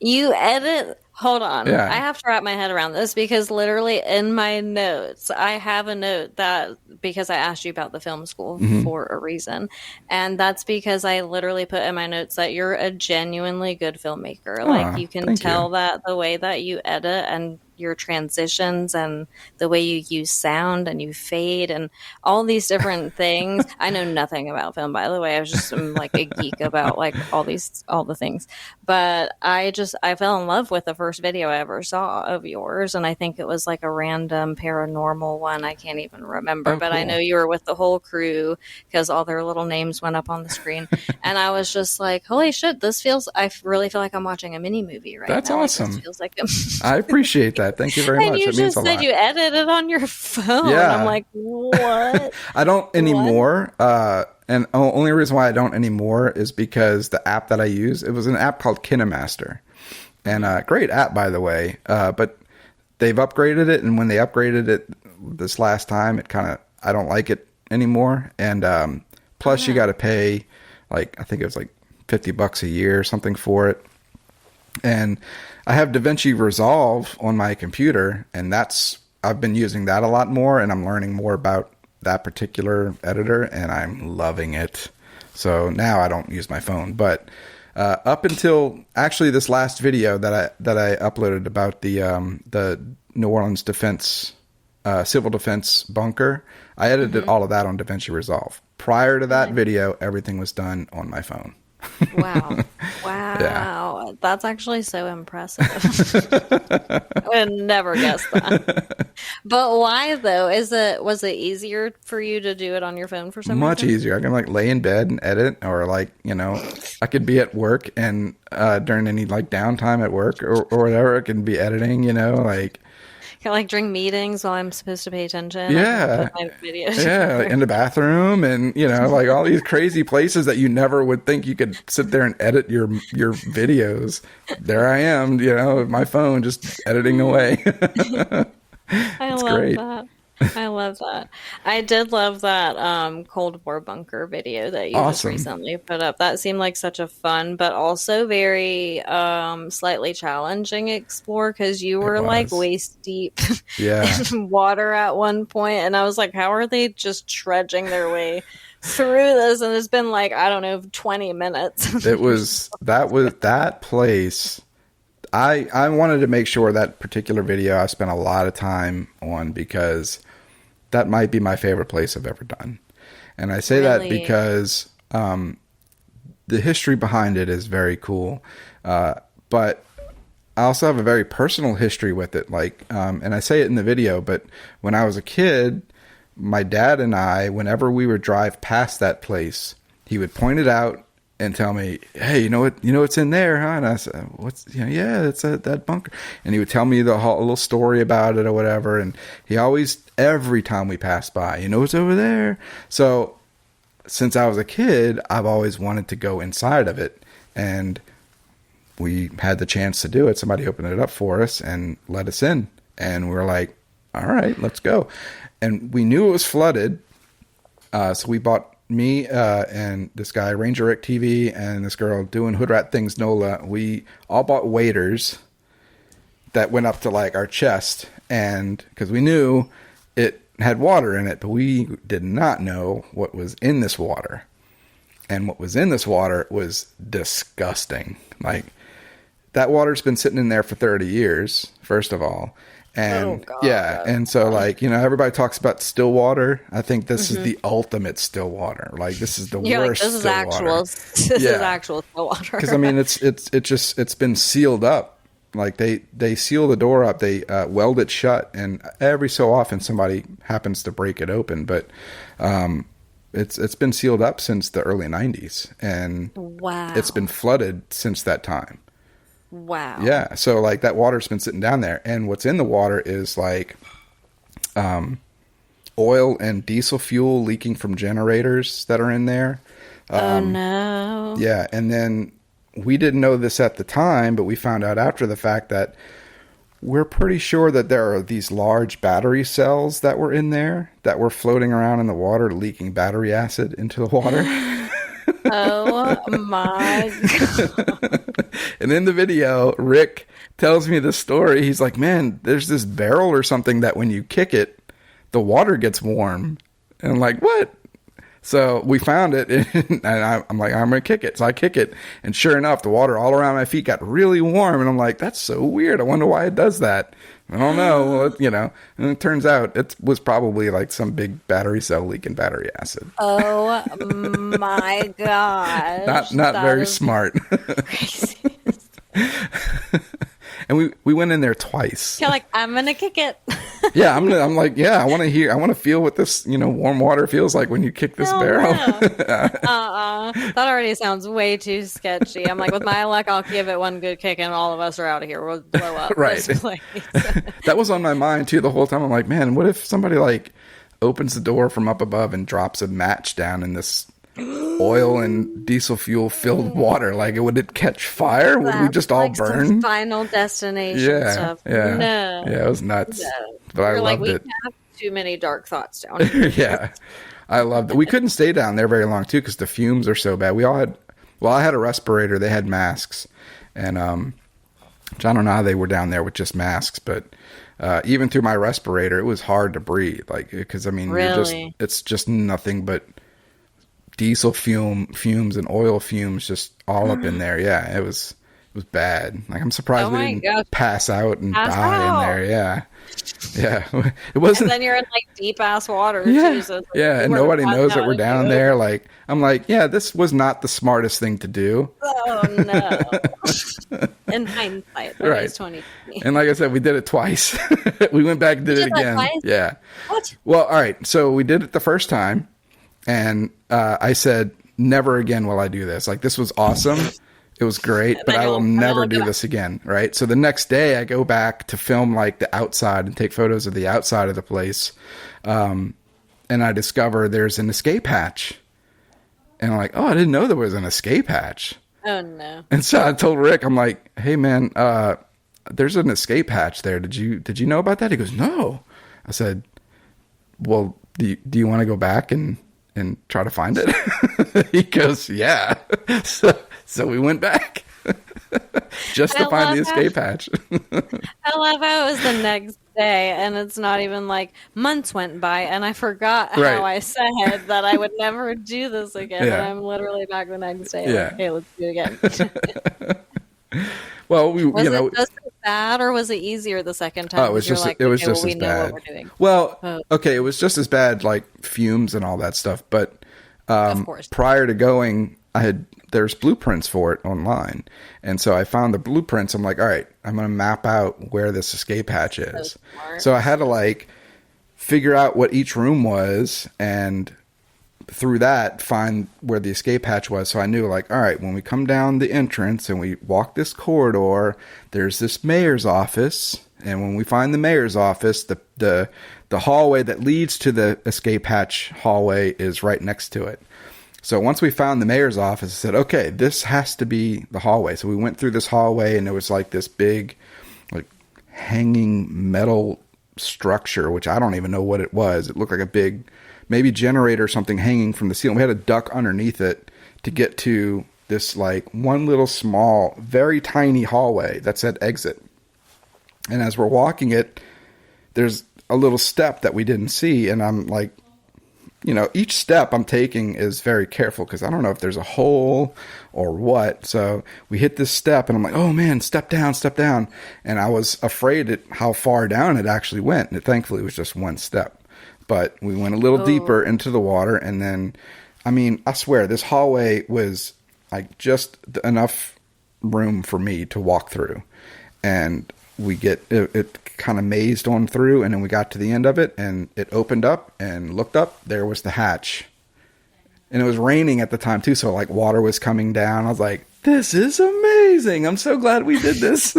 You edit? Hold on. Yeah. I have to wrap my head around this because literally in my notes, I have a note that because I asked you about the film school for a reason. And that's because I literally put in my notes that you're a genuinely good filmmaker. Like Oh, you can thank tell you. that the way that you edit and your transitions and the way you use sound and you fade and all these different things. I know nothing about film, by the way. I was just like a geek about like all the things. But I fell in love with the first video I ever saw of yours. And I think it was like a random paranormal one. I can't even remember, Oh, but I know cool. you were with the whole crew because all their little names went up on the screen. And I was just like, holy shit, I really feel like I'm watching a mini movie right That's now. Like this awesome. feels like I appreciate that. Thank you very and much. you It means a just said lot. you edited on your phone. I'm Yeah. like, what? I don't What? anymore. And the only reason why I don't anymore is because the app that I use, it was an app called KineMaster. And great app, by the way. But they've upgraded it. And when they upgraded it this last time, I don't like it anymore. And plus, you got to pay, like, I think it was like $50 a year or something for it. And I have DaVinci Resolve on my computer, and I've been using that a lot more, and I'm learning more about that particular editor, and I'm loving it. So now I don't use my phone, but up until actually this last video that I uploaded about the New Orleans defense civil defense bunker, I edited all of that on DaVinci Resolve. Prior to that video, everything was done on my phone. Wow. Wow. That's actually so impressive. I would never guess that. But why though? Was it easier for you to do it on your phone for some Much reason? easier. I can like lay in bed and edit, or like, I could be at work and during any like downtime at work or whatever, I can be editing, like, Can like during meetings while I'm supposed to pay attention. I can yeah. put my video Yeah, like together. in the bathroom and, like all these crazy places that you never would think you could sit there and edit your videos. There I am, with my phone just editing away. I It's love great. that. I love that. I did love that Cold War bunker video that you just Awesome. recently put up. That seemed like such a fun, but also very slightly challenging explore because you It were like was. waist deep Yeah. in water at one point, and I was like, how are they just trudging their way through this? And it's been like, I don't know, 20 minutes. That place. I wanted to make sure that particular video I spent a lot of time on because that might be my favorite place I've ever done. And I say that Really? because the history behind it is very cool. But I also have a very personal history with it. Like, and I say it in the video, but when I was a kid, my dad and I, whenever we would drive past that place, he would point it out and tell me, "Hey, you know what's in there, huh?" And I said, "What's, yeah, it's that bunker." And he would tell me a little story about it or whatever. And he always, every time we passed by, what's over there. So since I was a kid, I've always wanted to go inside of it. And we had the chance to do it. Somebody opened it up for us and let us in. And we were like, all right, let's go. And we knew it was flooded. So we bought, me and this guy, Ranger Rick TV, and this girl doing Hood Rat Things, Nola, we all bought waders that went up to like our chest. And because we knew it had water in it, but we did not know what was in this water. And what was in this water was disgusting. Like, that water's been sitting in there for 30 years, first of all. And God. yeah, and so like, everybody talks about still water. I think this is the ultimate still water. Like, this is the You're like, worst this is still actual. water. This is Yeah. actual water. Because I mean, it's been sealed up. Like they seal the door up, they weld it shut, and every so often somebody happens to break it open. But it's been sealed up since the early 90s, and Wow. it's been flooded since that time. Wow. Yeah, so like that water's been sitting down there, and what's in the water is like oil and diesel fuel leaking from generators that are in there. Oh no. Yeah, and then we didn't know this at the time, but we found out after the fact that we're pretty sure that there are these large battery cells that were in there that were floating around in the water, leaking battery acid into the water. Oh my God. And in the video, Rick tells me the story. He's like, man, there's this barrel or something that when you kick it, the water gets warm. And I'm like, what? So we found it, and I'm like, I'm going to kick it. So I kick it, and sure enough, the water all around my feet got really warm, and I'm like, that's so weird. I wonder why it does that. I don't know, and it turns out it was probably like some big battery cell leaking battery acid. Oh my gosh. Not very smart. Crazy. And we went in there twice. You're like, I'm gonna kick it. Yeah, I'm like, yeah, I want to feel what this, warm water feels like when you kick this barrel. No. That already sounds way too sketchy. I'm like, with my luck, I'll give it one good kick and all of us are out of here. We'll blow up. Right. That was on my mind too the whole time. I'm like, man, what if somebody like opens the door from up above and drops a match down in this oil and diesel fuel filled water? Like, would it catch fire? Would we just all like burn? Some Final Destination stuff. Yeah. No. Yeah, it was nuts. No. But I loved we it. have too many dark thoughts down here. Yeah. I loved it. We couldn't stay down there very long too because the fumes are so bad. I had a respirator. They had masks, and which I don't know how they were down there with just masks, but even through my respirator, it was hard to breathe. Like, because Really? it's just nothing but diesel fumes and oil fumes just all up in there. Yeah, it was bad. Like, I'm surprised we didn't pass out and die in there. Yeah. Yeah. It wasn't. And then you're in like deep ass water. Yeah. Too, so Yeah. And nobody knows that we're down there. Like, I'm like, yeah, this was not the smartest thing to do. Oh no. In hindsight, that was 2020. And like I said, we did it twice. We went back and did it again. Twice? Yeah. What? Well, all right. So we did it the first time, and I said, never again will I do this. Like, this was awesome. It was great, but I will never do this again, right? So the next day I go back to film like the outside and take photos of the outside of the place. And I discover there's an escape hatch. And I'm like, oh, I didn't know there was an escape hatch. Oh no. And so I told Rick, I'm like, hey man, there's an escape hatch there. Did you know about that? He goes, no. I said, well, do you want to go back and try to find it? He goes, yeah. So we went back just to find the escape hatch. I love how it was the next day, and it's not even like months went by, and I forgot how I said that I would never do this again. Yeah. And I'm literally back the next day. Yeah. Like, okay, let's do it again. Well, was it just as bad, or was it easier the second time? Oh, it was just as bad. What we're doing. Well, okay, it was just as bad, like fumes and all that stuff. But of course, prior to going, there's blueprints for it online, and so I found the blueprints. I'm like, all right, I'm going to map out where this escape hatch is. So I had to like figure out what each room was, and through that find where the escape hatch was. So I knew, like, all right, when we come down the entrance and we walk this corridor, there's this mayor's office, and when we find the mayor's office, the hallway that leads to the escape hatch hallway is right next to it. So once we found the mayor's office, I said, okay, this has to be the hallway. So we went through this hallway, and there was like this big, like, hanging metal structure, which I don't even know what it was. It looked like a big, maybe generator or something hanging from the ceiling. We had to duck underneath it to get to this, like, one little small, very tiny hallway that said exit. And as we're walking it, there's a little step that we didn't see, and I'm like, each step I'm taking is very careful because I don't know if there's a hole or what. So we hit this step, and I'm like, oh man, step down. And I was afraid at how far down it actually went. And thankfully it was just one step, but we went a little deeper into the water. And then, I swear this hallway was like just enough room for me to walk through, and we get it kind of mazed on through, and then we got to the end of it, and it opened up and looked up. There was the hatch, And it was raining at the time too, so like water was coming down. I was like, this is amazing. I'm so glad we did this.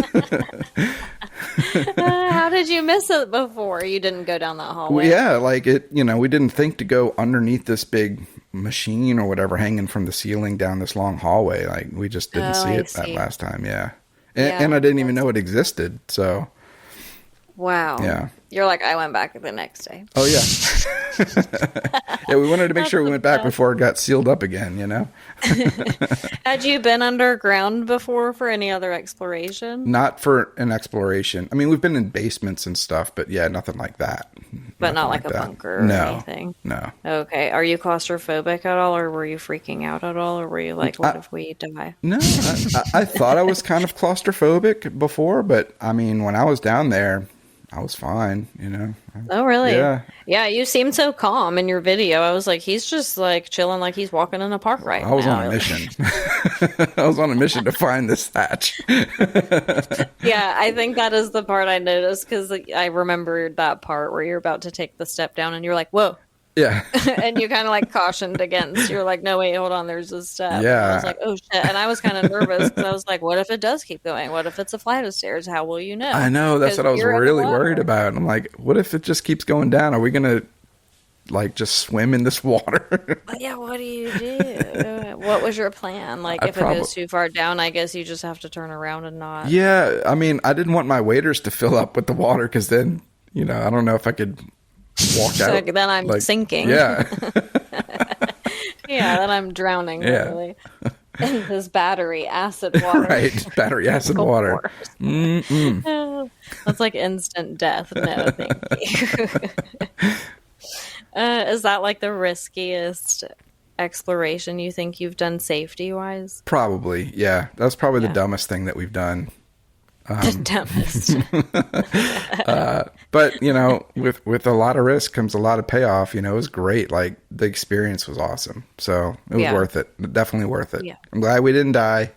How did you miss it before? You didn't go down that hallway. Well, yeah, like it, we didn't think to go underneath this big machine or whatever hanging from the ceiling down this long hallway. Like we just didn't see it that last time. Yeah. And I didn't even know it existed. So. Wow. Yeah. You're like, I went back the next day. Oh, yeah. Yeah, we wanted to make sure we went back before it got sealed up again, Had you been underground before for any other exploration? Not for an exploration. I mean, we've been in basements and stuff, but yeah, nothing like that. But not like a bunker or anything? No. Okay. Are you claustrophobic at all, or were you freaking out at all, or were you like, what if we die? No, I thought I was kind of claustrophobic before, but I mean, when I was down there, I was fine, Oh, really? Yeah. Yeah, you seemed so calm in your video. I was like, he's just like chilling like he's walking in a park right now. I was on a mission. I was on a mission to find this hatch. Yeah, I think that is the part I noticed because I remembered that part where you're about to take the step down and you're like, whoa. Yeah. And you kind of like cautioned against. You're like, no, wait, hold on. There's a step. Yeah. And I was like, oh, shit. And I was kind of nervous because I was like, what if it does keep going? What if it's a flight of stairs? How will you know? I know. That's what I was really worried about. I'm like, what if it just keeps going down? Are we going to like just swim in this water? Yeah. What do you do? What was your plan? Like if it goes too far down, I guess you just have to turn around and not. Yeah. I mean, I didn't want my waders to fill up with the water because then, I don't know if I could walk out. Then I'm sinking. Yeah. Yeah, then I'm drowning. Yeah. Literally. In this battery acid water. Right. Battery acid water. That's like instant death. No, thank you. Is that like the riskiest exploration you think you've done safety wise? Probably. Yeah. That's probably the dumbest thing that we've done. The dumbest. But with a lot of risk comes a lot of payoff. It was great. Like the experience was awesome. So it was worth it. Definitely worth it. Yeah. I'm glad we didn't die.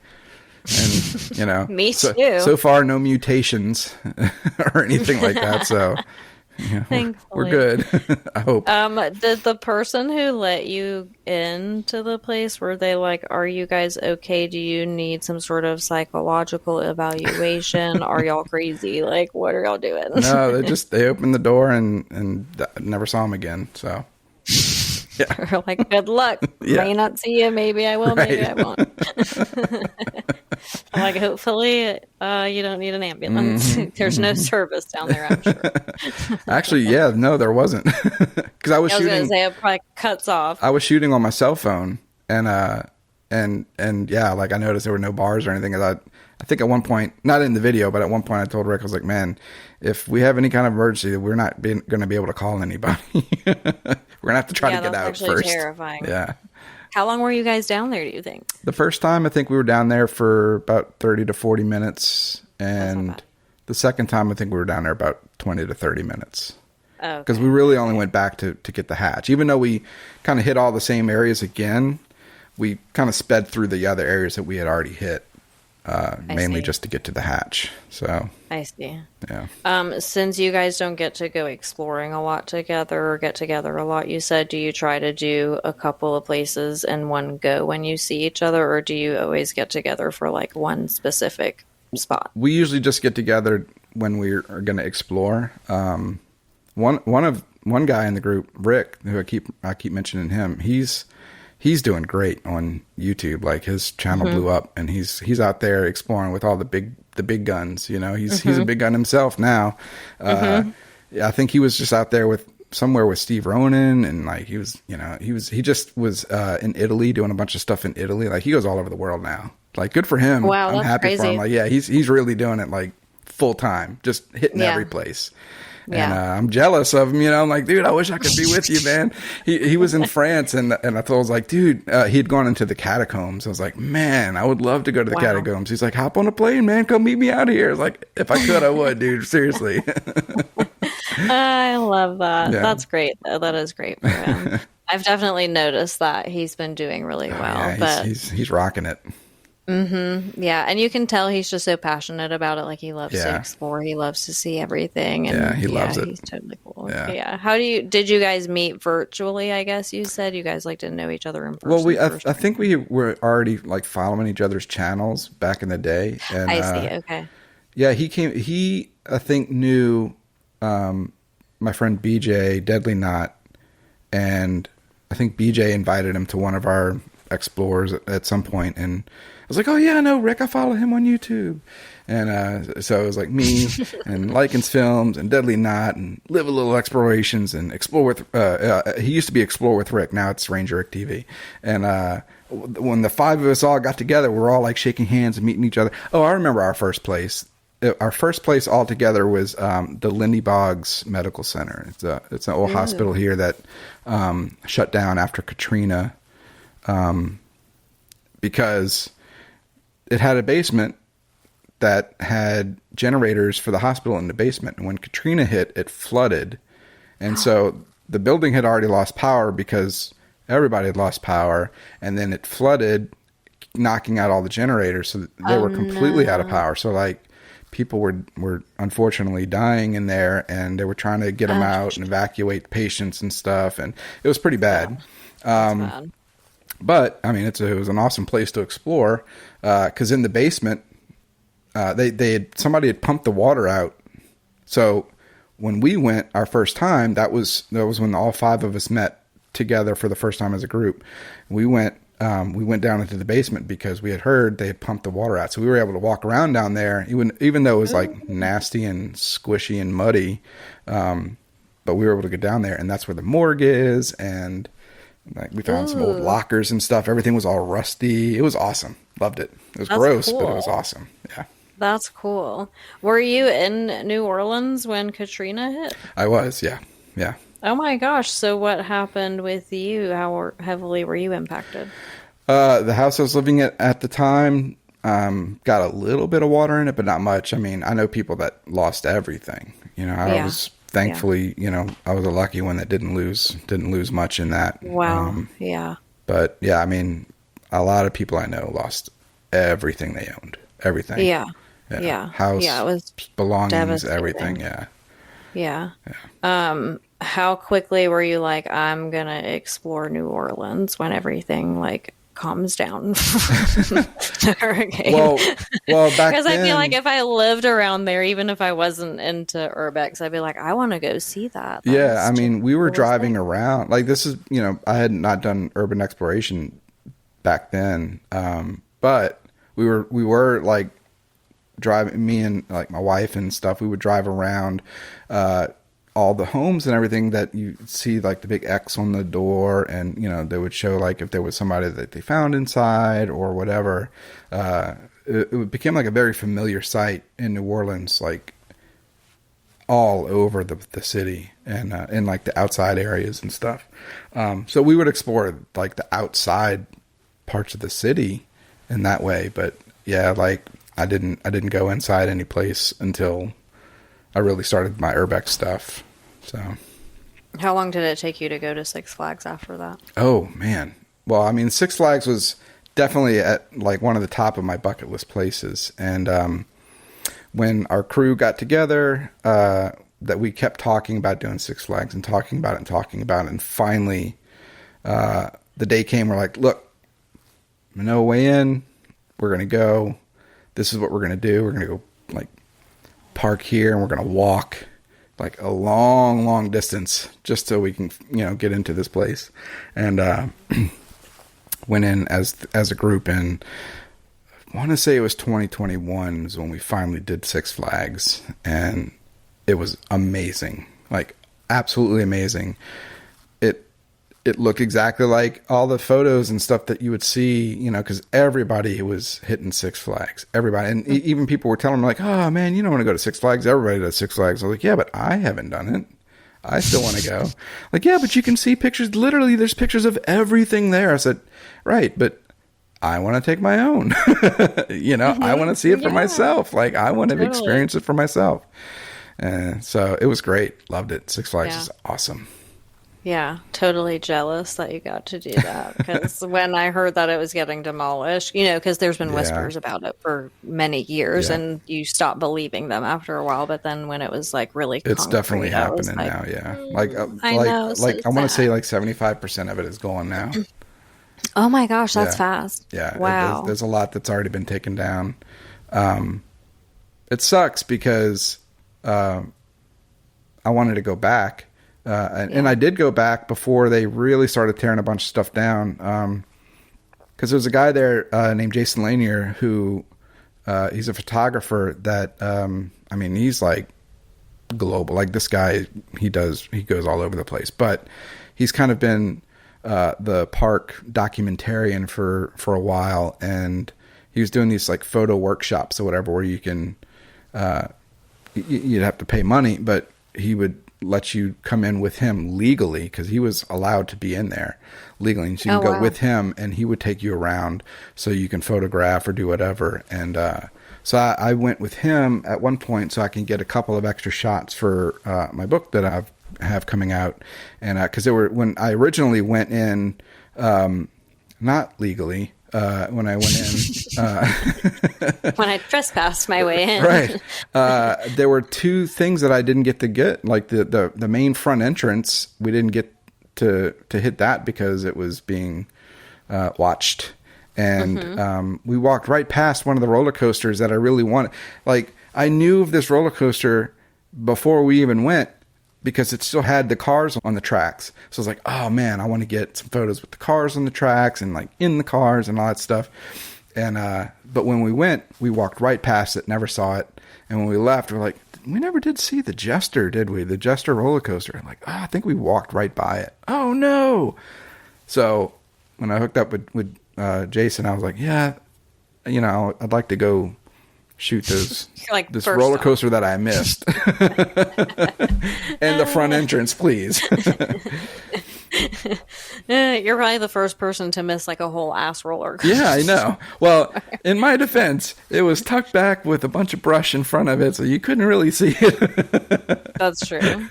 And Me too. So far, no mutations or anything like that. So we're good. I hope. Did the person who let you into the place, were they like, are you guys okay? Do you need some sort of psychological evaluation? Are y'all crazy? Like, what are y'all doing? No, they opened the door and never saw him again. So yeah. We're like, good luck. May not see you. Maybe I will. Maybe I won't. Like, hopefully, you don't need an ambulance. There's no service down there, I'm sure. Actually, no, there wasn't. Because I was shooting. I was going to say it probably cuts off. I was shooting on my cell phone, and yeah, like I noticed there were no bars or anything. I think at one point, not in the video, but at one point, I told Rick, I was like, man, if we have any kind of emergency, we're not going to be able to call anybody. We're going to have to try to get out first. Terrifying. Yeah. How long were you guys down there, do you think? The first time, I think we were down there for about 30 to 40 minutes. And the second time, I think we were down there about 20 to 30 minutes. Because we really only went back to get the hatch. Even though we kind of hit all the same areas again, we kind of sped through the other areas that we had already hit. Mainly just to get to the hatch. So I see. Yeah. Since you guys don't get to go exploring a lot together or get together a lot, you said, do you try to do a couple of places in one go when you see each other, or do you always get together for like one specific spot? We usually just get together when we are going to explore. One guy in the group, Rick, who I keep mentioning him, he's doing great on YouTube. Like his channel blew up, and he's out there exploring with all the big guns. He's a big gun himself now. I think he was just out there somewhere with Steve Ronan, and like he just was in Italy doing a bunch of stuff in Italy. Like he goes all over the world now. Like good for him. Wow, I'm that's happy crazy. for him. Like he's really doing it like full time, just hitting every place. And I'm jealous of him, I'm like, dude, I wish I could be with you, man. He was in France, and I was like, dude, he had gone into the catacombs. I was like, man, I would love to go to the catacombs. He's like, hop on a plane, man. Come meet me out here. I was like, if I could, I would, dude. Seriously. I love that. Yeah. That's great. That is great for him. I've definitely noticed that he's been doing really well. Yeah, he's rocking it. Yeah, and you can tell he's just so passionate about it. Like he loves to Yeah. explore. He loves to see everything, Yeah, and he loves it. he's totally cool. Yeah. Yeah. Did you guys meet virtually? I guess you said you guys like didn't know each other in Well, person first. I think we were already like following each other's channels back in the day, and I see. Okay. yeah, he I think knew my friend BJ Deadly Knot, and I think BJ invited him to one of our explores at some point, and I was like, oh yeah, no, Rick, I follow him on YouTube. And so it was like me and Likens Films and Deadly Knot and Live a Little Explorations and Explore with he used to be Explore with Rick, now it's Ranger Rick TV. And when the five of us all got together, we're all like shaking hands and meeting each other. Oh, I remember our first place. Our first place all together was the Lindy Boggs Medical Center. It's an old hospital here that shut down after Katrina because it had a basement that had generators for the hospital in the basement. And when Katrina hit, it flooded. And so the building had already lost power because everybody had lost power. And then it flooded, knocking out all the generators. So they were completely out of power. So like people were unfortunately dying in there, and they were trying to get them out and evacuate patients and stuff. And it was pretty bad. Bad. But I mean, it was an awesome place to explore. 'Cause in the basement, somebody had pumped the water out. So when we went our first time, that was when all five of us met together for the first time as a group. We went down into the basement because we had heard they had pumped the water out. So we were able to walk around down there, even though it was like nasty and squishy and muddy. But we were able to get down there, and that's where the morgue is. And like we found some old lockers and stuff. Everything was all rusty. It was awesome. Loved it. It was gross, but it was awesome. Yeah. That's cool. Were you in New Orleans when Katrina hit? I was, yeah. Yeah. Oh my gosh. So what happened with you? How heavily were you impacted? The house I was living at the time got a little bit of water in it, but not much. I mean, I know people that lost everything. You know, I was thankfully, I was a lucky one that didn't lose much in that. Wow. Yeah. But yeah, I mean, a lot of people I know lost everything they owned. Everything. Yeah. Yeah. House, it was belongings, everything. Yeah. Yeah. How quickly were you like, I'm going to explore New Orleans when everything like calms down from the hurricane? Well, back because then, I feel like if I lived around there, even if I wasn't into Urbex, I'd be like, I want to go see that. Yeah. I mean, we were driving around like this is, I had not done urban exploration back then. But we were like driving, me and like my wife and stuff, we would drive around all the homes and everything that you see, like the big X on the door, and they would show like if there was somebody that they found inside or whatever. It became like a very familiar sight in New Orleans, like all over the city and in like the outside areas and stuff. So we would explore like the outside parts of the city in that way, but yeah, like I didn't go inside any place until I really started my Urbex stuff. So how long did it take you to go to Six Flags after that? Oh man. Well, I mean, Six Flags was definitely at like one of the top of my bucket list places. And when our crew got together, that we kept talking about doing Six Flags and talking about it. And finally, the day came, we're like, look, no way in. We're going to go. This is what we're going to do. We're going to go like park here, and we're going to walk like a long, long distance just so we can, get into this place. And went in as a group, and I want to say it was 2021 is when we finally did Six Flags, and it was amazing, like absolutely amazing. It looked exactly like all the photos and stuff that you would see, because everybody was hitting Six Flags. Everybody. And even people were telling me like, oh man, you don't want to go to Six Flags. Everybody does Six Flags. I was like, yeah, but I haven't done it. I still want to go. Like, yeah, but you can see pictures. Literally, there's pictures of everything there. I said, right, but I want to take my own. I want to see it for myself. Like, I want to experience it for myself. And so it was great. Loved it. Six Flags is awesome. Yeah, totally jealous that you got to do that. Because when I heard that it was getting demolished, because there's been Yeah. whispers about it for many years, Yeah. and you stop believing them after a while. But then when it was like really It's definitely concrete, I was happening like, now. Yeah. Like, I know, so I want to say sad. like 75% of it is gone now. Oh my gosh, that's Yeah. fast. Yeah. Wow. There's a lot that's already been taken down. It sucks because, I wanted to go back. And I did go back before they really started tearing a bunch of stuff down. Because there's a guy there named Jason Lanier who he's a photographer that I mean, he's like global. Like this guy, he goes all over the place. But he's kind of been the park documentarian for a while, and he was doing these like photo workshops or whatever, where you can you'd have to pay money, but he would let you come in with him legally because he was allowed to be in there legally. And so you can go with him, and he would take you around so you can photograph or do whatever. And so I went with him at one point so I can get a couple of extra shots for my book that I have coming out. And because when I originally went in, not legally, when I went in. When I trespassed my way in. Right. There were two things that I didn't get to get. Like the main front entrance, we didn't get to hit that because it was being watched. And we walked right past one of the roller coasters that I really wanted. Like, I knew of this roller coaster before we even went because it still had the cars on the tracks. So I was like, oh man, I want to get some photos with the cars on the tracks and like in the cars and all that stuff. And but when we went, we walked right past it, never saw it. And when we left, we're like, we never did see the Jester, did we? The Jester roller coaster. I'm like, oh, I think we walked right by it. Oh no! So when I hooked up with Jason, I was like, yeah, I'd like to go shoot this roller coaster that I missed, and the front entrance, please. You're probably the first person to miss like a whole ass roller coaster. Yeah, I know. Well, in my defense, it was tucked back with a bunch of brush in front of it, so you couldn't really see it. That's true.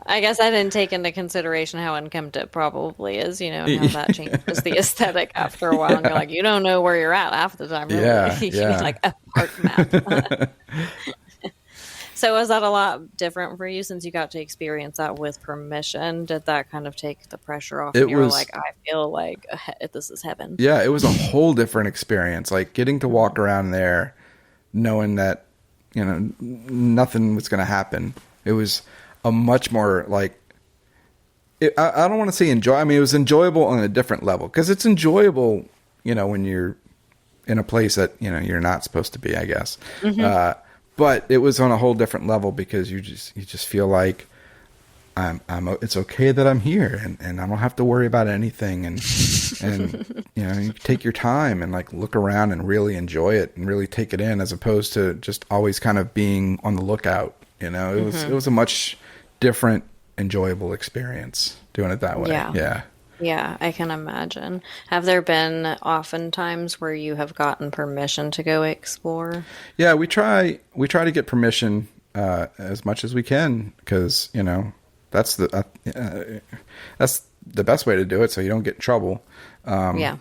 I guess I didn't take into consideration how unkempt it probably is, and how that changes the aesthetic after a while. Yeah. And you're like, you don't know where you're at half the time. Really. Yeah, You're like a park map. So was that a lot different for you since you got to experience that with permission? Did that kind of take the pressure off? And you were like, I feel like this is heaven. Yeah, it was a whole different experience. Like getting to walk around there, knowing that, nothing was going to happen. It was a much more like, I don't want to say enjoy. I mean, it was enjoyable on a different level because it's enjoyable, when you're in a place that, you're not supposed to be, I guess. Mm-hmm. But it was on a whole different level because you just feel like it's okay that I'm here and I don't have to worry about anything and you take your time and like look around and really enjoy it and really take it in as opposed to just always kind of being on the lookout. It was a much different, enjoyable experience doing it that way. Yeah. Yeah, I can imagine. Have there been often times where you have gotten permission to go explore? Yeah, we try to get permission as much as we can because that's the best way to do it so you don't get in trouble. Yeah,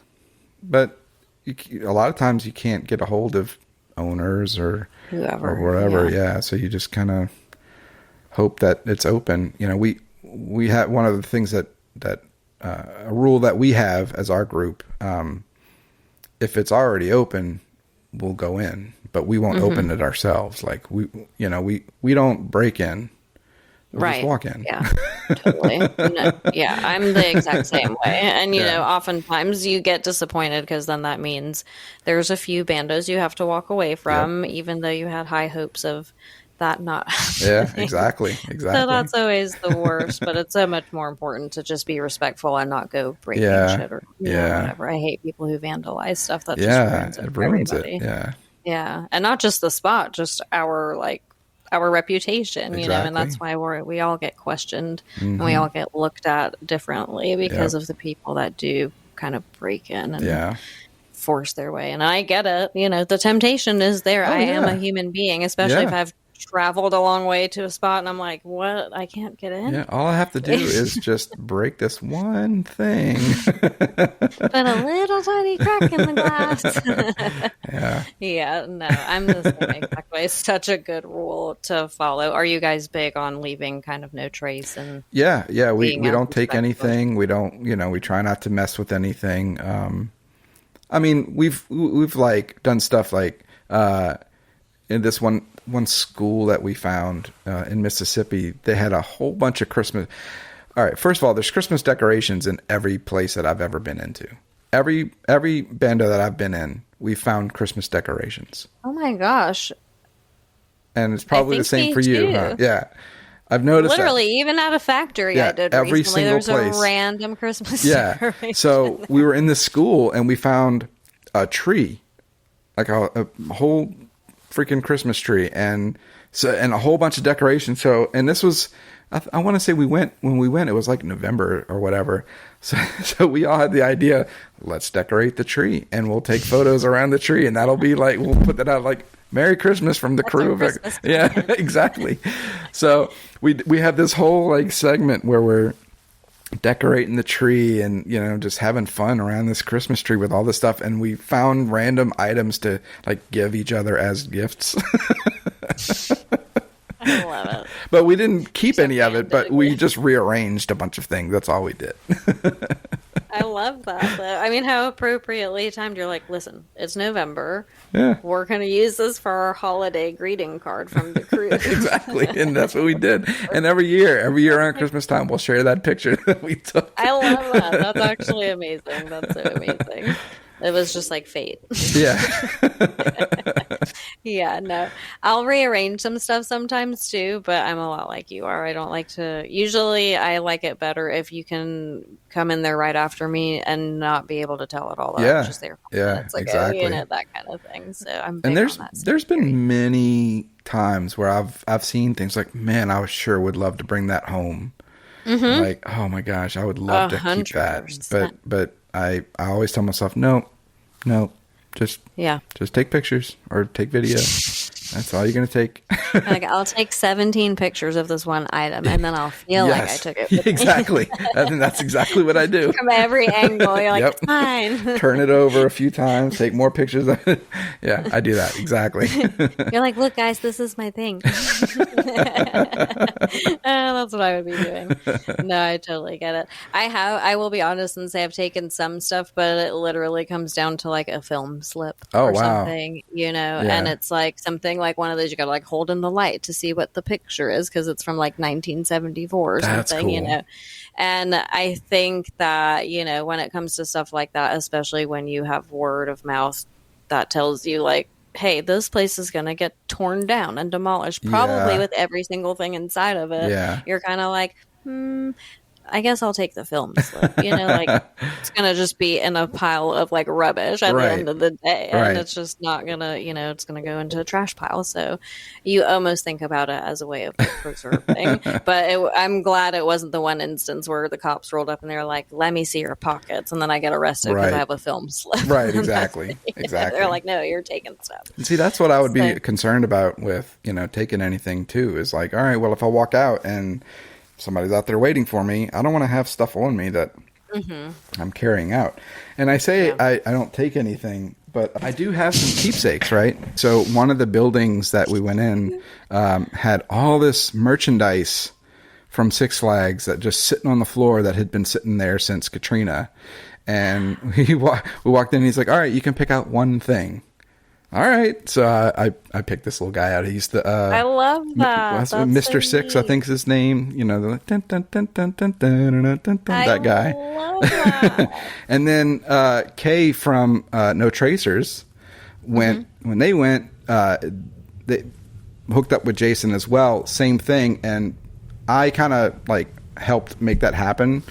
but a lot of times you can't get a hold of owners or whoever or whatever. Yeah, so you just kind of hope that it's open. We have one of the things that a rule that we have as our group, if it's already open, we'll go in, but we won't open it ourselves. Like we don't break in. We'll just walk in. Yeah, totally. No, yeah, I'm the exact same way. And, oftentimes you get disappointed because then that means there's a few bandos you have to walk away from, even though you had high hopes of that not happening. Yeah, exactly. So that's always the worst, but it's so much more important to just be respectful and not go breaking shit or whatever. I hate people who vandalize stuff. That just ruins everybody. Yeah, and not just the spot, just our reputation, and that's why we all get questioned and we all get looked at differently because of the people that do kind of break in and force their way. And I get it. The temptation is there. I am a human being, especially if I've traveled a long way to a spot and I'm like, what? I can't get in? Yeah, all I have to do is just break this one thing. Put a little tiny crack in the glass. Yeah. Yeah, no, I'm the same exact way. It's such a good rule to follow. Are you guys big on leaving kind of no trace and Yeah, we being don't take respectful? anything. We don't, we try not to mess with anything. I mean, we've like done stuff like in this one school that we found in Mississippi, they had a whole bunch of Christmas. All right, first of all, there's Christmas decorations in every place that I've ever been into. Every bando that I've been in, we found Christmas decorations. Oh my gosh. And it's probably the same for you, too. huh? Yeah. I've noticed Literally, that. even at a factory I did every recently, single there's place. a random Christmas Yeah. decoration. So we were in this school and we found a tree, like a whole freaking Christmas tree, and a whole bunch of decorations. So, and this was, I want to say when we went, it was like November or whatever. So we all had the idea, let's decorate the tree and we'll take photos around the tree, and that'll be like, we'll put that out like Merry Christmas from the crew. Yeah, exactly. So we have this whole like segment where we're decorating the tree and just having fun around this Christmas tree with all this stuff, and we found random items to like give each other as gifts. I love it. But we didn't keep any of it, but we just rearranged a bunch of things. That's all we did. I love that, though. I mean, how appropriately timed. You're like, listen, it's November. Yeah. We're going to use this for our holiday greeting card from the crew. Exactly. And that's what we did. And every year around Christmas time, we'll share that picture that we took. I love that. That's actually amazing. That's so amazing. It was just like fate. Yeah. Yeah, no. I'll rearrange some stuff sometimes too, but I'm a lot like you are. I don't like to. Usually I like it better if you can come in there right after me and not be able to tell it all that I was just there for minutes ago, exactly. that kind of thing. So I'm big And on that. there's been many times where I've seen things like, man, I sure would love to bring that home. Mm-hmm. Like, oh my gosh, I would love to keep that. But I always tell myself, no, just take pictures or take video. That's all you're going to take. Like, I'll take 17 pictures of this one item, and then I'll feel like I took it. Exactly. I think that's exactly what I do. From every angle, you're like, it's fine. Turn it over a few times, take more pictures of it. Yeah, I do that. Exactly. You're like, look, guys, this is my thing. That's what I would be doing. No, I totally get it. I will be honest and say I've taken some stuff, but it literally comes down to like a film slip or something, and it's like something like one of those you got to like hold in the light to see what the picture is because it's from like 1974 or something, cool. And I think that, when it comes to stuff like that, especially when you have word of mouth that tells you like, hey, this place is going to get torn down and demolished, probably with every single thing inside of it. Yeah. You're kind of like, I guess I'll take the film slip. Like it's going to just be in a pile of like rubbish at the end of the day. And it's just not going to, it's going to go into a trash pile. So you almost think about it as a way of like, preserving. But I'm glad it wasn't the one instance where the cops rolled up and they're like, let me see your pockets. And then I get arrested because I have a film slip. Right, exactly. Exactly. They're like, no, you're taking stuff. See, that's what I would be concerned about with, taking anything too, is like, all right, well, if I walk out and somebody's out there waiting for me, I don't want to have stuff on me that I'm carrying out. And I say I don't take anything, but I do have some keepsakes, right? So one of the buildings that we went in had all this merchandise from Six Flags that just sitting on the floor that had been sitting there since Katrina. And we walked in and he's like, all right, you can pick out one thing. All right, so I picked this little guy out. He's the I love that. That's Mr. Six, I think is his name. The dun, dun, dun, dun, dun, dun, dun, dun, that guy. I love that. And then Kay from No Tracers when they went, they hooked up with Jason as well. Same thing, and I kind of like helped make that happen.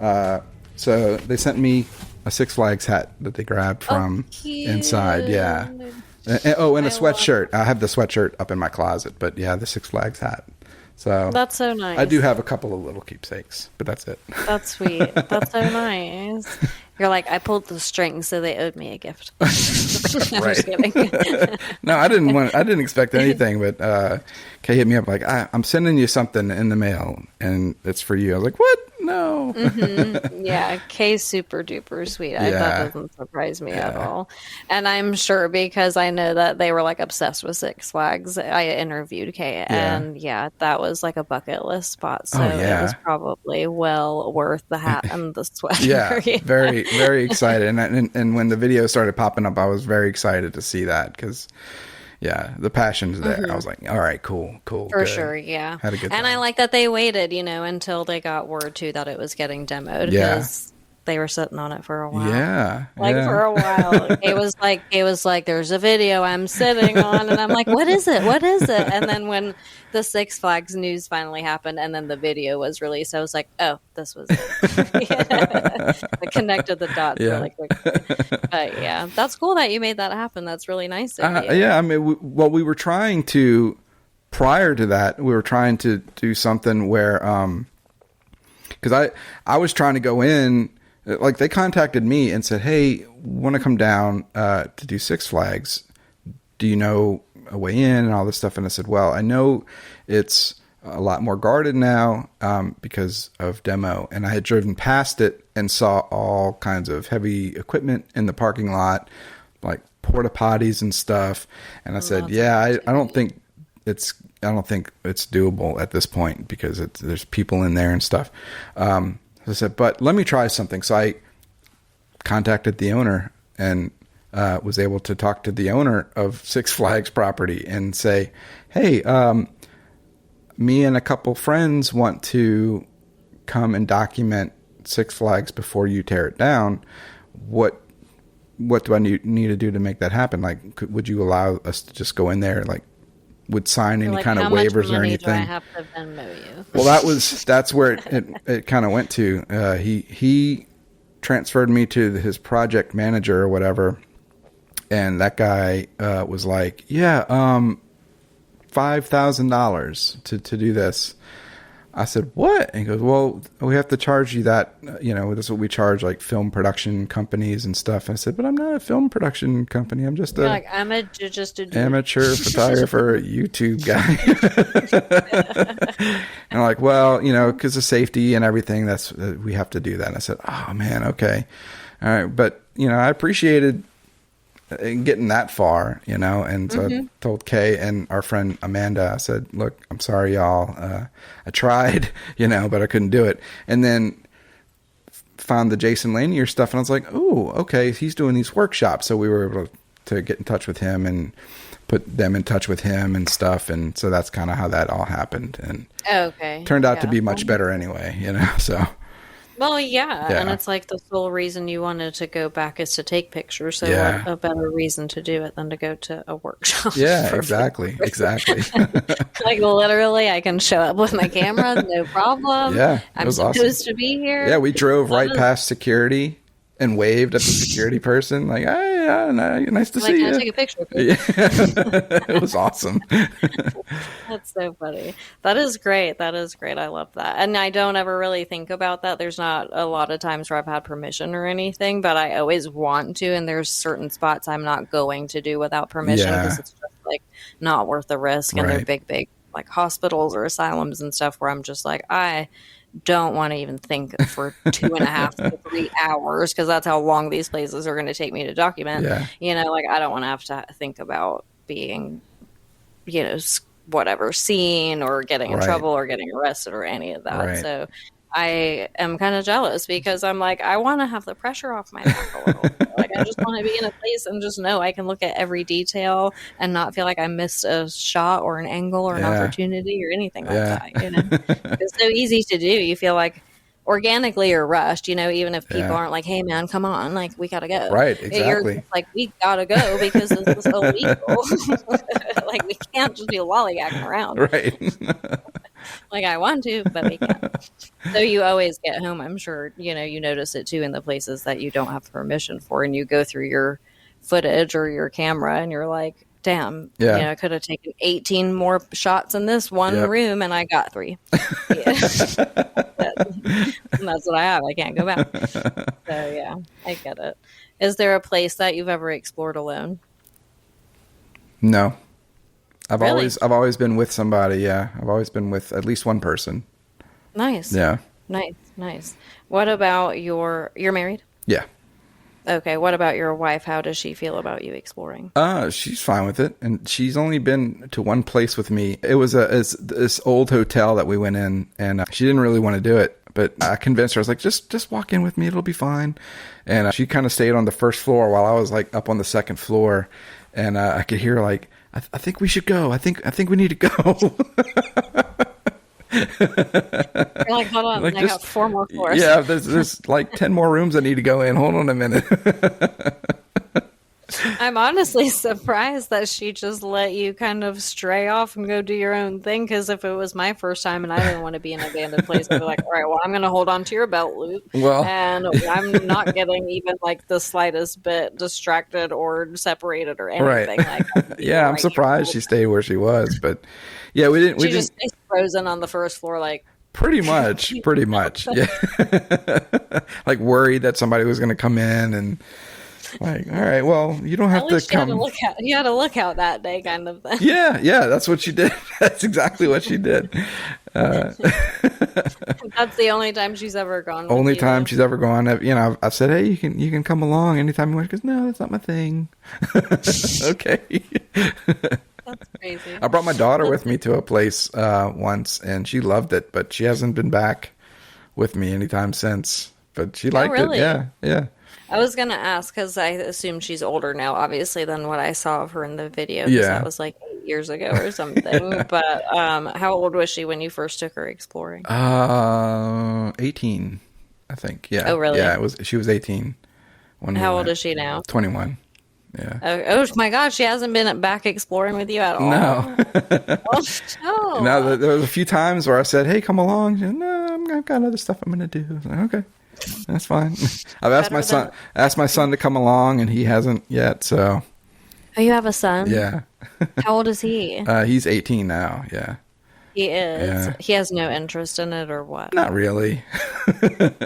So they sent me a Six Flags hat that they grabbed from inside. Yeah. And a sweatshirt. I have the sweatshirt up in my closet, but yeah, the Six Flags hat. So that's so nice. I do have a couple of little keepsakes, but that's it. That's sweet. That's so nice. You're like, I pulled the string, so they owed me a gift. I'm just kidding. No, I didn't expect anything, but Kay hit me up like, I'm sending you something in the mail, and it's for you. I was like, what? No. Yeah, Kay's super duper sweet. That doesn't surprise me at all. And I'm sure because I know that they were like obsessed with Six Flags. I interviewed Kay, and that was like a bucket list spot. So it was probably well worth the hat and the sweater. Yeah, very, very excited. And when the video started popping up, I was very excited to see that because, the passion's there. I was like, all right, cool. For good. Sure, yeah. Had a good time. And I like that they waited, until they got word, too, that it was getting demoed. Because they were sitting on it for a while. Yeah. For a while. It was like, there's a video I'm sitting on. And I'm like, what is it? What is it? And then when the Six Flags news finally happened and then the video was released, I was like, oh, this was it. I connected the dots really quickly. But that's cool that you made that happen. That's really nice of you. Yeah, I mean, we were trying to, prior to that, we were trying to do something where, because I was trying to go in, like they contacted me and said, hey, want to come down to do Six Flags. Do you know a way in and all this stuff? And I said, well, I know it's a lot more guarded now because of demo. And I had driven past it and saw all kinds of heavy equipment in the parking lot, like porta potties and stuff. And I said, I don't think it's doable at this point because there's people in there and stuff. I said, but let me try something. So I contacted the owner and was able to talk to the owner of Six Flags property and say, hey, me and a couple friends want to come and document Six Flags before you tear it down. What do I need to do to make that happen? Like, would you allow us to just go in there, like, would sign any kind of waivers or anything? Do I have to Venmo you? Well, that's where it kind of went to. He transferred me to his project manager or whatever, and that guy was like, $5,000 to do this. I said, what? And he goes, well, we have to charge you that, that's what we charge like film production companies and stuff. I said, but I'm not a film production company. I'm just just a amateur photographer, YouTube guy. And I'm like, well, because of safety and everything, we have to do that. And I said, oh man, okay. All right. But, I appreciated getting that far, and so I told Kay and our friend Amanda, I said, look, I'm sorry, y'all. I tried, but I couldn't do it. And then found the Jason Lanier stuff, and I was like, oh, okay, he's doing these workshops. So we were able to get in touch with him and put them in touch with him and stuff. And so that's kind of how that all happened. And turned out to be much better anyway, so. Well, and it's like the sole reason you wanted to go back is to take pictures. So what a better reason to do it than to go to a workshop. Yeah, exactly. Like literally, I can show up with my camera, no problem. Yeah, I'm supposed to be here. Yeah, we drove right past security and waved at the security person, like, "Hey, nice to see you." Can I take a picture? Yeah. It was awesome. That's so funny. That is great. I love that. And I don't ever really think about that. There's not a lot of times where I've had permission or anything, but I always want to. And there's certain spots I'm not going to do without permission because it's just like not worth the risk. And they're big like hospitals or asylums and stuff where I'm just like, I don't want to even think for 2.5 to 3 hours because that's how long these places are going to take me to document. Like I don't want to have to think about being, whatever, seen or getting in trouble or getting arrested or any of that. So I am kind of jealous because I'm like, I want to have the pressure off my back a little. Like I just want to be in a place and just know I can look at every detail and not feel like I missed a shot or an angle or an opportunity or anything like that. It's so easy to do. You feel like organically you're rushed, even if people aren't like, hey man, come on, like we gotta go. Right, exactly. You're like, we gotta go because this is illegal. Like we can't just be lollygagging around. Right. Like I want to, but we can't. So you always get home, I'm sure, you notice it too in the places that you don't have permission for, and you go through your footage or your camera and you're like, damn, I could have taken 18 more shots in this one room and I got 3. But And that's what I have. I can't go back. So yeah, I get it. Is there a place that you've ever explored alone? No. Really? I've always been with somebody. Yeah. I've always been with at least one person. Nice. Yeah. Nice. What about you're married? Yeah. Okay. What about your wife? How does she feel about you exploring? She's fine with it, and she's only been to one place with me. It was this old hotel that we went in, and she didn't really want to do it, but I convinced her. I was like, just walk in with me, it'll be fine. And she kind of stayed on the first floor while I was like up on the second floor, and I could hear like, I think we should go. I think we need to go. You're like, hold on, Like, I got 4 more floors. Yeah, there's like 10 more rooms I need to go in. Hold on a minute. I'm honestly surprised that she just let you kind of stray off and go do your own thing. Because if it was my first time and I didn't want to be in an abandoned place, I'd be like, all right, well, I'm going to hold on to your belt loop. Well, and I'm not getting even like the slightest bit distracted or separated or anything. right. Like, Yeah, I'm right surprised here. she stayed where she was, but yeah, we didn't. She just stays frozen on the first floor, like. Pretty much. Yeah. Like worried that somebody was going to come in and like, all right, well, you don't have At to least come. you had a lookout that day, kind of thing. Yeah, that's what she did. That's exactly what she did. That's the only time she's ever gone. With Only you, time though. she's ever gone. You know, I've said, hey, you can come along anytime you want. She goes, no, that's not my thing. Okay. That's crazy. I brought my daughter with me to a place once, and she loved it, but she hasn't been back with me anytime since. But she liked really? it. Yeah. I was gonna ask because I assume she's older now, obviously, than what I saw of her in the video. 'Cause Yeah. that was like 8 years ago or something. But how old was she when you first took her exploring? 18, I think. Yeah. Oh, really? Yeah, she was 18 when we How old went. is she now? 21. Yeah. Oh my God, she hasn't been back exploring with you at all. No. Oh, Now there was a few times where I said, "Hey, come along." She said, no, I've got other stuff I'm going to do. I was like, okay, that's fine. I've asked my son to come along, and he hasn't yet. So. Oh, you have a son? Yeah. How old is he? He's 18 now. Yeah. He is. Yeah. He has no interest in it, or what? Not really.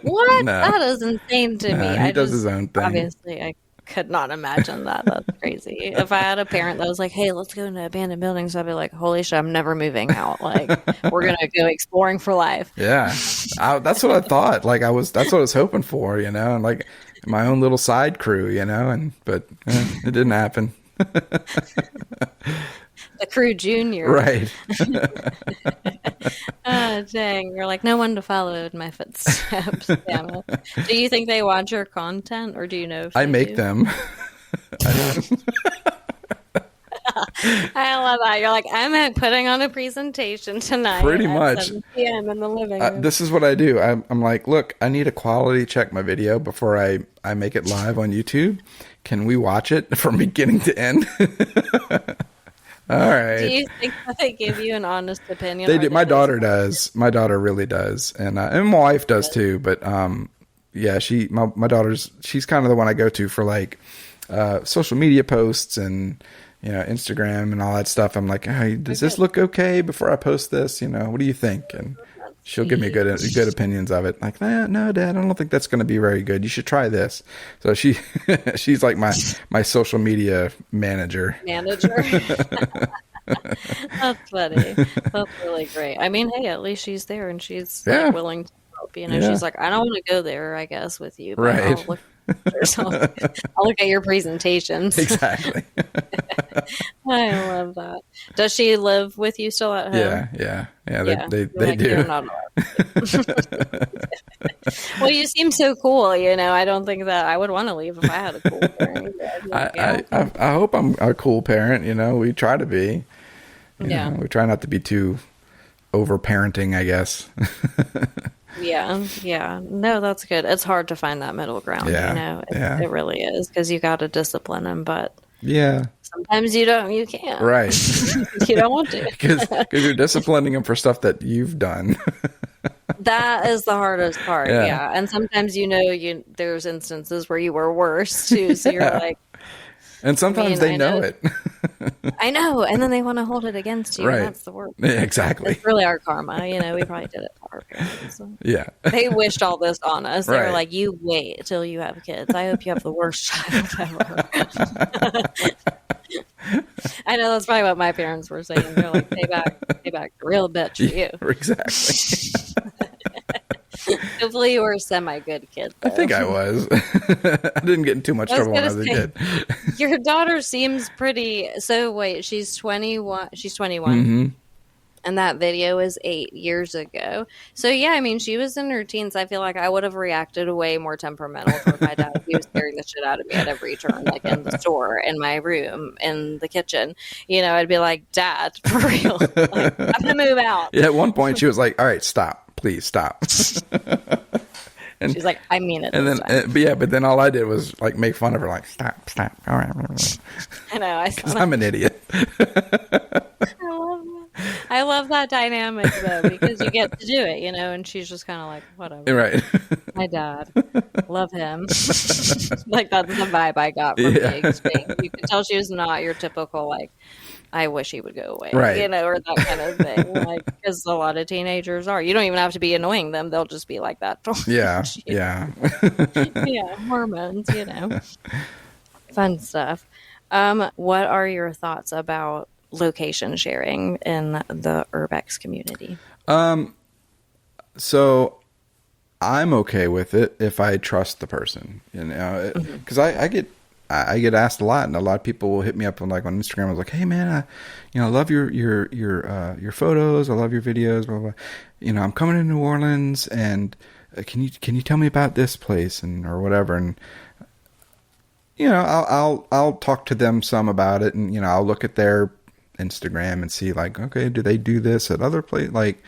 What? No. That is insane to me. He does his own thing. Obviously, I could not imagine that. That's crazy. If I had a parent that was like, "Hey, let's go into abandoned buildings," I'd be like, "Holy shit, I'm never moving out. Like, we're gonna go exploring for life." Yeah, that's what I thought. Like that's what I was hoping for, you know, and like my own little side crew, you know, but it didn't happen. The crew junior, Right? Oh, dang, you're like no one to follow in my footsteps. Damn it. Do you think they watch your content, or do you know if I they make do? them. I love that. You're like, I'm putting on a presentation tonight. Pretty at much. 7 p.m. in the living room. This is what I do. I'm like, look, I need a quality check my video before I make it live on YouTube. Can we watch it from beginning to end? All right. Do you think that they give you an honest opinion? They or do. My daughter does. My daughter really does, and my wife does too. But yeah, my daughter's she's kind of the one I go to for like social media posts and Instagram and all that stuff. I'm like, hey, does this look okay before I post this? What do you think? And she'll give me good opinions of it. Like, no, Dad, I don't think that's going to be very good. You should try this. So she's like my social media manager. That's funny. That's really great. I mean, hey, at least she's there and she's like, willing to help. She's like, I don't want to go there, I guess, with you. But Right. I'll look at your presentations. Exactly. I love that. Does she live with you still at home? Yeah. They Like, do. you're not allowed. Well, you seem so cool. I don't think that I would want to leave if I had a cool parent. I hope I'm a cool parent. We try to be. Yeah. We try not to be too over parenting, I guess. Yeah. No, that's good. It's hard to find that middle ground. It really is, because you got to discipline them, but yeah, sometimes you can't. Right. You don't want to, because you're disciplining them for stuff that you've done. That is the hardest part. Yeah. And sometimes there's instances where you were worse too, so you're like, and sometimes they know it. I know. And then they want to hold it against you. Right. And that's the worst. Yeah, exactly. It's really our karma. You know, we probably did it to our parents. Yeah. They wished all this on us. They Right. were like, you wait till you have kids. I hope you have the worst child ever. I know that's probably what my parents were saying. They're like, pay back the real bitch for you. Yeah, exactly. Hopefully you were a semi-good kid, though. I think I was. I didn't get in too much trouble when I was a kid. Your daughter seems pretty... So, wait, she's 21. She's 21. Mm-hmm. And that video is 8 years ago. So, yeah, I mean, she was in her teens. I feel like I would have reacted way more temperamental toward my dad. He was scaring the shit out of me at every turn, like in the store, in my room, in the kitchen. You know, I'd be like, Dad, for real. Like, I'm going to move out. Yeah, at one point she was like, all right, stop. Please stop. And she's like, I mean it. And then, but then all I did was like make fun of her, like, stop. All right. I know. Because I'm an idiot. I love that dynamic, though, because you get to do it, you know, and she's just kind of like, whatever. Right. My dad. Love him. Like, that's the vibe I got from Biggs. You could tell she was not your typical, like, I wish he would go away, right? You know, or that kind of thing. Like, because a lot of teenagers are. You don't even have to be annoying them; they'll just be like that. Yeah. Yeah, hormones. You know, fun stuff. What are your thoughts about location sharing in the Urbex community? So I'm okay with it if I trust the person, you know, because I get asked a lot, and a lot of people will hit me up on Instagram. I was like, "Hey man, I love your photos. I love your videos. Blah, blah. You know, I'm coming to New Orleans, and can you tell me about this place or whatever?" And you know, I'll talk to them some about it, and you know, I'll look at their Instagram and see like, okay, do they do this at other places? Like,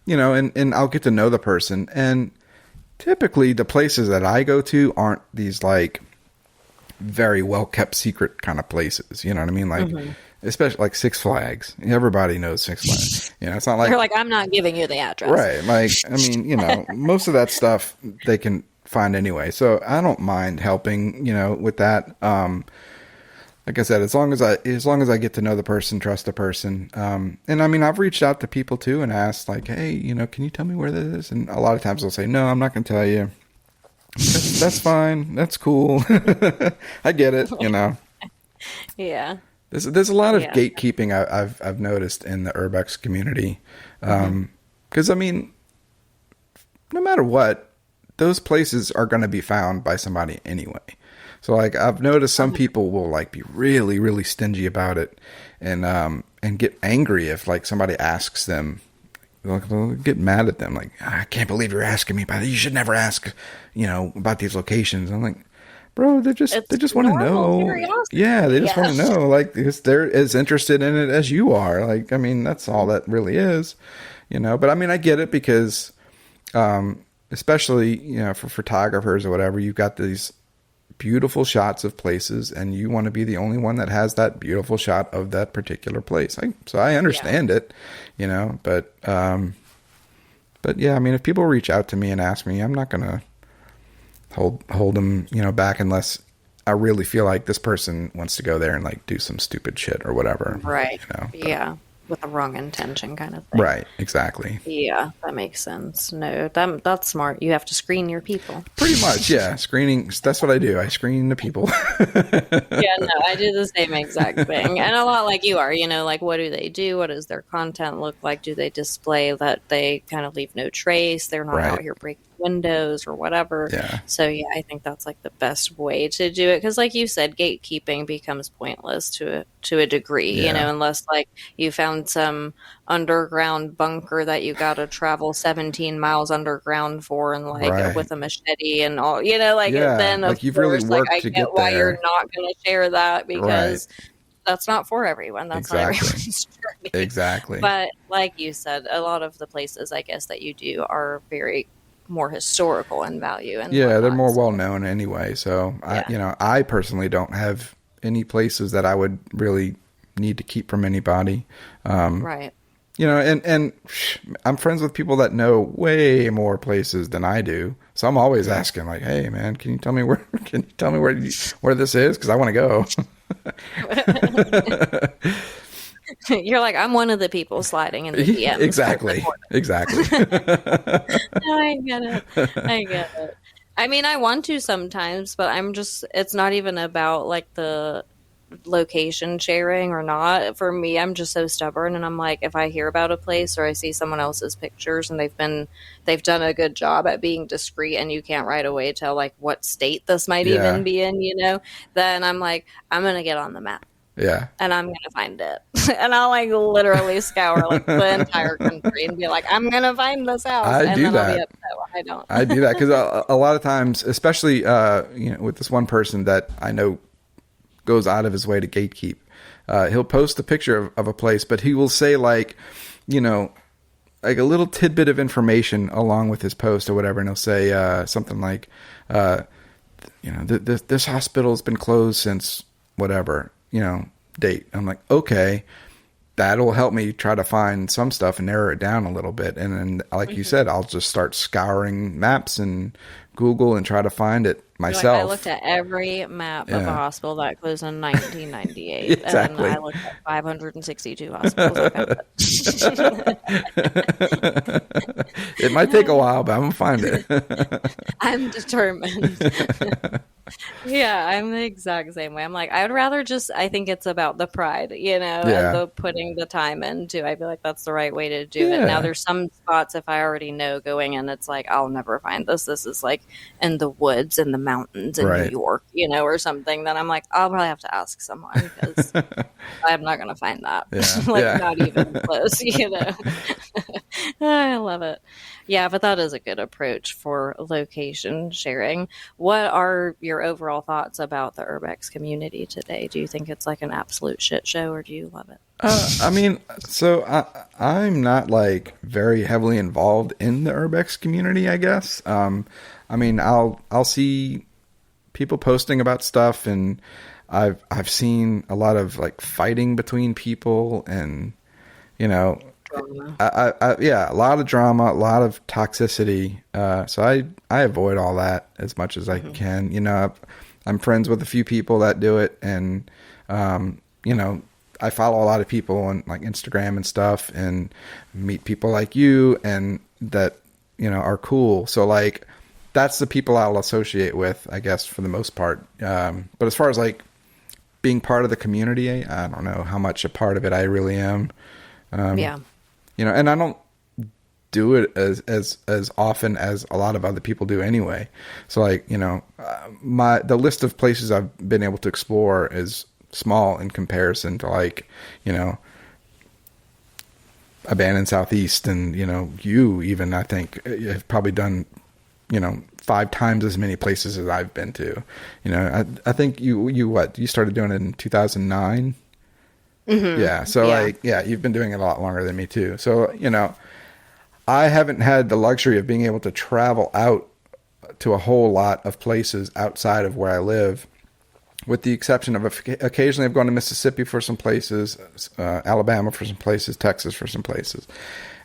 you know, and I'll get to know the person. And typically, the places that I go to aren't these like very well kept secret kind of places, you know what I mean? Like, especially like Six Flags. Everybody knows Six Flags. You know, it's not like you're like, I'm not giving you the address, right? Like, I mean, you know, most of that stuff they can find anyway. So I don't mind helping, you know, with that. Like I said, as long as I get to know the person, trust the person, and I mean, I've reached out to people too and asked like, hey, you know, can you tell me where this is? And a lot of times they'll say, no, I'm not going to tell you. That's fine. That's cool. I get it. You know. Yeah. There's a lot of gatekeeping I've noticed in the Urbex community, because I mean, no matter what, those places are going to be found by somebody anyway. So like I've noticed some people will like be really, really stingy about it, and get angry if like somebody asks them. They'll get mad at them, like, I can't believe you're asking me about it. You should never ask, you know, about these locations. I'm like, bro, they just want to know. Curiosity. Yeah, they just want to know. Like, they're as interested in it as you are. Like, I mean, that's all that really is, you know. But I mean, I get it because, especially, you know, for photographers or whatever, you've got these beautiful shots of places, and you want to be the only one that has that beautiful shot of that particular place. So I understand it, you know, but yeah, I mean, if people reach out to me and ask me, I'm not going to hold them, you know, back unless I really feel like this person wants to go there and like do some stupid shit or whatever. Right. You know, yeah. With the wrong intention kind of thing. Right. Exactly. Yeah, that makes sense. No, that's smart. You have to screen your people. Pretty much. Yeah. Screening. That's what I do. I screen the people. Yeah, no, I do the same exact thing. And a lot like you are, you know, like what do they do? What does their content look like? Do they display that they kind of leave no trace? They're not out here breaking windows or whatever. Yeah. So yeah, I think that's like the best way to do it. Cause like you said, gatekeeping becomes pointless to a degree, you know, unless like you found some underground bunker that you got to travel 17 miles underground for and like with a machete and all, you know, like then like of you've course, really worked like I to get get why there. you're not going to share that because that's not for everyone. That's not everyone's journey. Exactly. But like you said, a lot of the places I guess that you do are very more historical in value and they're more well known anyway. So I personally don't have any places that I would really need to keep from anybody. Right. You know, and I'm friends with people that know way more places than I do. So I'm always asking like, hey man, can you tell me where this is? Cause I want to go. You're like, I'm one of the people sliding in the DMs. Exactly. Exactly. No, I get it. I get it. I mean, I want to sometimes, but it's not even about like the location sharing or not. For me, I'm just so stubborn, and I'm like, if I hear about a place or I see someone else's pictures and they've done a good job at being discreet, and you can't right away tell like what state this might even be in, then I'm like, I'm gonna get on the map. Yeah. And I'm going to find it. And I'll like literally scour like the entire country and be like, I'm going to find this house. I do then that. I'll be upset when I don't. I do that because a lot of times, especially with this one person that I know goes out of his way to gatekeep, he'll post a picture of a place, but he will say like a little tidbit of information along with his post or whatever, and he'll say something like, this hospital has been closed since whatever. Date. I'm like, okay, that'll help me try to find some stuff and narrow it down a little bit. And then, like you said, I'll just start scouring maps and Google and try to find it myself. I looked at every map of a hospital that closed in 1998. Exactly. And I looked at 562 hospitals. It might take a while, but I'm going to find it. I'm determined. Yeah, I'm the exact same way. I'm like, I would rather I think it's about the pride, and the putting the time into. I feel like that's the right way to do it. Now, there's some spots, if I already know going in, it's like, I'll never find this. This is like in the woods and the mountains in New York, or something. Then I'm like, I'll probably have to ask someone because I'm not going to find that. Not even close, I love it. Yeah, but that is a good approach for location sharing. What are your overall thoughts about the Urbex community today? Do you think it's like an absolute shit show, or do you love it? I mean, so I'm not like very heavily involved in the Urbex community, I guess. I mean, I'll see people posting about stuff, and I've seen a lot of like fighting between people, and a lot of drama, a lot of toxicity. So I avoid all that as much as I can. I'm friends with a few people that do it, and I follow a lot of people on like Instagram and stuff, and meet people like you and that are cool. So like that's the people I'll associate with, I guess, for the most part. But as far as like being part of the community, I don't know how much a part of it I really am. And I don't do it as often as a lot of other people do anyway. So like, the list of places I've been able to explore is small in comparison to like, Abandoned Southeast, and, you even, I think, have probably done, 5 times as many places as I've been to. I think you started doing it in 2009? Mm-hmm. Yeah. So you've been doing it a lot longer than me too. So, I haven't had the luxury of being able to travel out to a whole lot of places outside of where I live, with the exception of occasionally I've gone to Mississippi for some places, Alabama for some places, Texas for some places.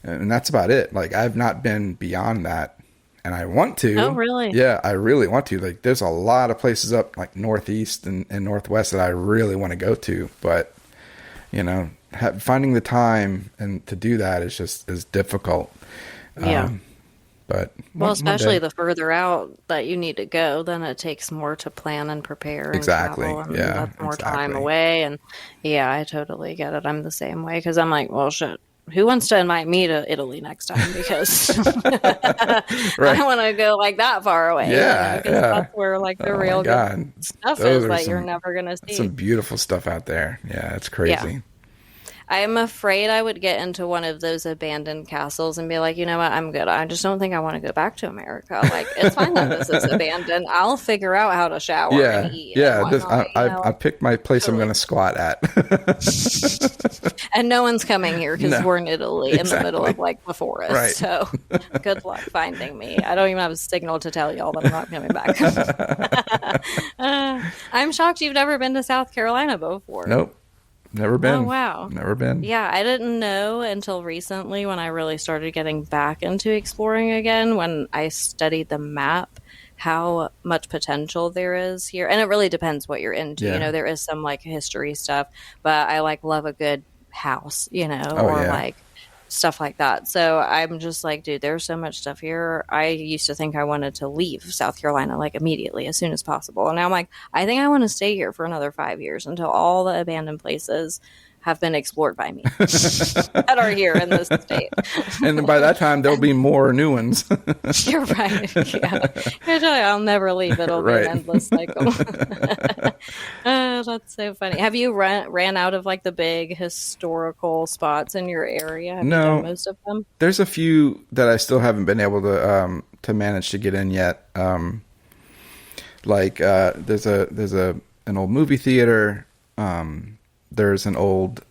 And that's about it. Like I've not been beyond that, and I want to. Oh, really? Yeah, I really want to. Like there's a lot of places up like Northeast and Northwest that I really want to go to, but finding the time and to do that is difficult. Yeah. But especially the further out that you need to go, then it takes more to plan and prepare. Exactly. And travel, and yeah. that's more time away. And yeah, I totally get it. I'm the same way, because I'm like, well, shit. Who wants to invite me to Italy next time? Because I want to go like that far away. Yeah, because that's where like the real good stuff is that you're never going to see. Some beautiful stuff out there. Yeah, it's crazy. Yeah. I am afraid I would get into one of those abandoned castles and be like, you know what, I'm good. I just don't think I want to go back to America. Like, it's fine that this is abandoned. I'll figure out how to shower and eat. Yeah, I picked my place I'm going to squat at. And no one's coming here because we're in Italy in the middle of like the forest. Right. So good luck finding me. I don't even have a signal to tell y'all that I'm not coming back. I'm shocked you've never been to South Carolina before. Nope. Never been. Oh, wow. Never been. Yeah, I didn't know until recently when I really started getting back into exploring again, when I studied the map, how much potential there is here. And it really depends what you're into. Yeah. You know, there is some like history stuff, but I like love a good house, you know, Oh, or yeah. like stuff like that. So I'm just like, dude, there's so much stuff here. I used to think I wanted to leave South Carolina like immediately as soon as possible. And now I'm like, I think I want to stay here for another 5 years until all the abandoned places have been explored by me that are here in this state. And by that time, there'll be more new ones. You're right. Yeah. I'll never leave. It'll be Right. an endless cycle. Oh, that's so funny. Have you ran out of like the big historical spots in your area? Have you done most of them? There's a few that I still haven't been able to manage to get in yet. There's an old movie theater. There's an old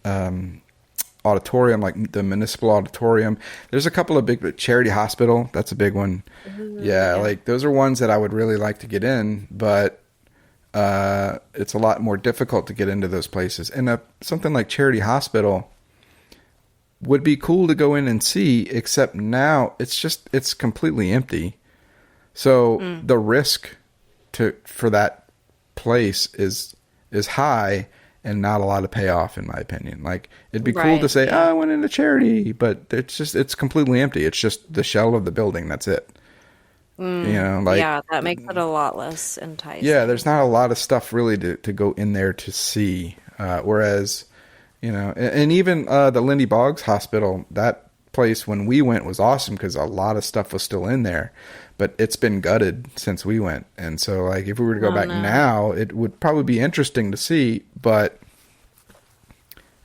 auditorium, like the municipal auditorium. There's a couple of big charity hospital. That's a big one. Ooh, yeah, like those are ones that I would really like to get in, but it's a lot more difficult to get into those places. And something like charity hospital would be cool to go in and see, except now it's completely empty. So the risk for that place is high and not a lot of payoff, in my opinion. Like, it'd be cool to say, I went into charity, but it's completely empty. It's just the shell of the building. That's it. You know, like, yeah, that makes it a lot less enticing. Yeah, there's not a lot of stuff really to go in there to see. Whereas, you know, and even the Lindy Boggs Hospital, that place when we went was awesome because a lot of stuff was still in there, but it's been gutted since we went. And so, like, if we were to go back now, it would probably be interesting to see, but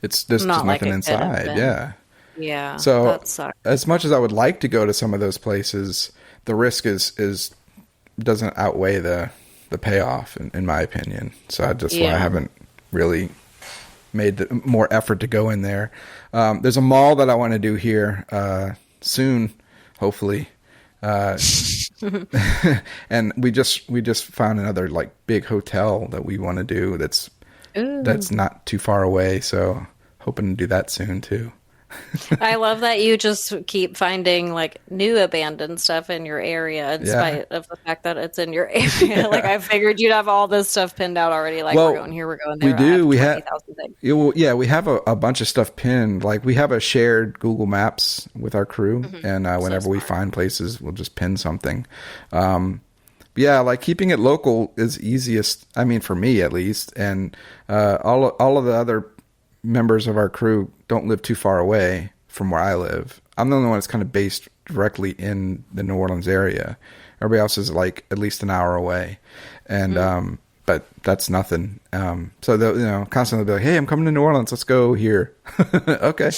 there's just nothing inside. Yeah. Yeah. So that sucks. As much as I would like to go to some of those places, the risk is doesn't outweigh the payoff, in my opinion. So why I haven't really made more effort to go in there. There's a mall that I want to do here soon, hopefully. And we just found another like big hotel that we want to do that's not too far away. So hoping to do that soon too. I love that you just keep finding like new abandoned stuff in your area in spite of the fact that it's in your area. Like, I figured you'd have all this stuff pinned out already. Like, we're going here, we're going there. We do. We have we have a bunch of stuff pinned. Like, we have a shared Google Maps with our crew, and whenever we find places, we'll just pin something. Yeah, like keeping it local is easiest. I mean, for me at least, and all of the other members of our crew don't live too far away from where I live. I'm the only one that's kind of based directly in the New Orleans area. Everybody else is like at least an hour away, and but that's nothing. So they'll constantly be like, "Hey, I'm coming to New Orleans. Let's go here." Okay,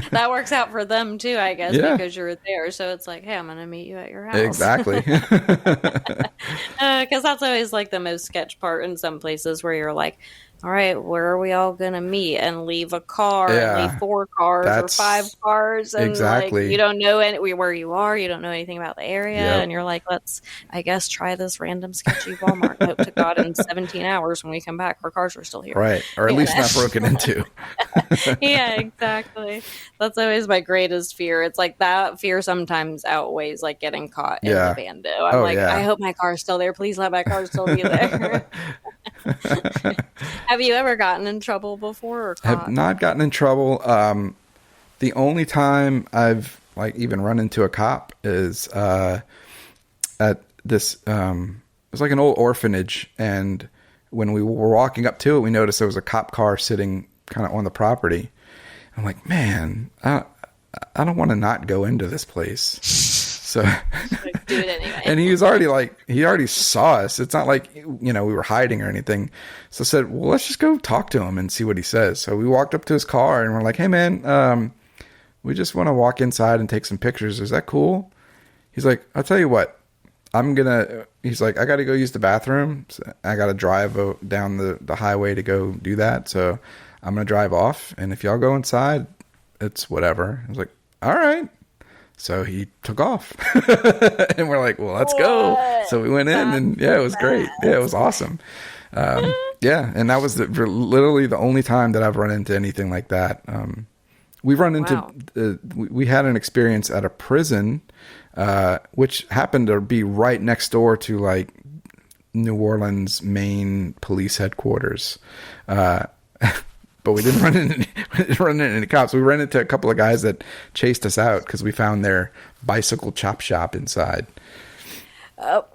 that works out for them too, I guess, because you're there. So it's like, "Hey, I'm going to meet you at your house." Exactly. Because that's always like the most sketch part in some places where you're like, all right, where are we all going to meet and leave a car and leave 4 cars or 5 cars? And like, you don't know where you are. You don't know anything about the area. And you're like, let's, I guess, try this random sketchy Walmart. And hope to God in 17 hours when we come back, our cars are still here. Right. Or at least not broken into. Yeah, exactly. That's always my greatest fear. It's like that fear sometimes outweighs like getting caught in the bando. I'm I hope my car's still there. Please let my car still be there. Have you ever gotten in trouble before? Or caught? Have not gotten in trouble. The only time I've like even run into a cop is at this. It was like an old orphanage, and when we were walking up to it, we noticed there was a cop car sitting kind of on the property. I'm like, man, I don't want to not go into this place. So like, do it anyway. And he already saw us. It's not like, we were hiding or anything. So I said, well, let's just go talk to him and see what he says. So we walked up to his car and we're like, hey man, we just want to walk inside and take some pictures. Is that cool? He's like, I'll tell you what, he's like, I got to go use the bathroom. So I got to drive down the highway to go do that. So I'm going to drive off. And if y'all go inside, it's whatever. I was like, all right. So he took off and we're like, well, let's go. So we went in and it was great. Yeah, it was awesome. And that was literally the only time that I've run into anything like that. We run into, we had an experience at a prison, which happened to be right next door to like New Orleans main police headquarters. But we didn't run into any cops. We ran into a couple of guys that chased us out because we found their bicycle chop shop inside. Oh,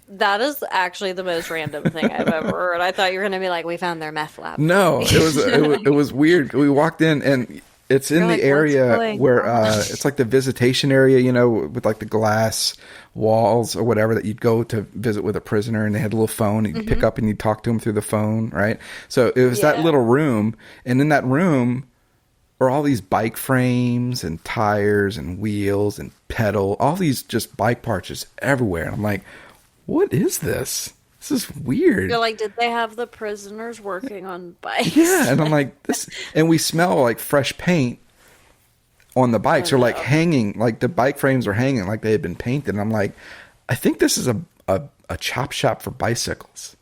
that is actually the most random thing I've ever heard. I thought you were going to be like, we found their meth lab. No, it was weird. We walked in and it's in the area where it's like the visitation area, you know, with like the glass walls or whatever that you'd go to visit with a prisoner, and they had a little phone and you'd pick up and you'd talk to them through the phone, right? So it was that little room, and in that room are all these bike frames and tires and wheels and pedal, all these just bike parts just everywhere. And I'm like, what is this? This is weird. You're like, did they have the prisoners working on bikes? Yeah, and I'm like, this, and we smell like fresh paint on the bikes, or like hanging, like the bike frames are hanging like they had been painted. And I'm like, I think this is a chop shop for bicycles.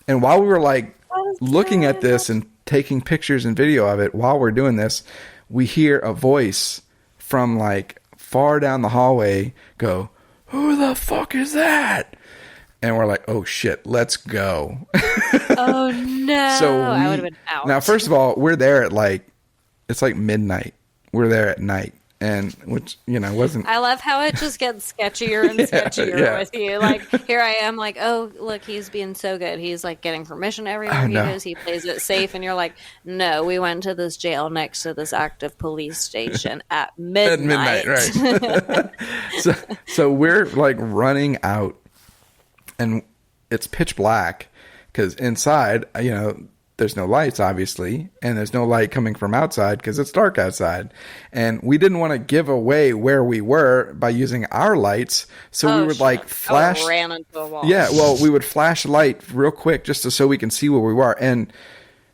And while we were like looking at this and taking pictures and video of it, while we're doing this, we hear a voice from like far down the hallway go, "Who the fuck is that?" And we're like, oh shit, let's go. Oh no. So I would have been out. Now, first of all, we're there at like, it's like midnight. We're there at night. And which, you know, wasn't. I love how it just gets sketchier and sketchier with you. Like, here I am, like, oh, look, he's being so good. He's like getting permission everywhere he goes. He plays it safe. And you're like, no, we went to this jail next to this active police station at midnight. At midnight, right. so we're like running out. And it's pitch black because inside, you know, there's no lights, obviously, and there's no light coming from outside because it's dark outside. And we didn't want to give away where we were by using our lights, so we would like flash. Ran into a wall. Yeah, well, we would flash light real quick just so we can see where we were, and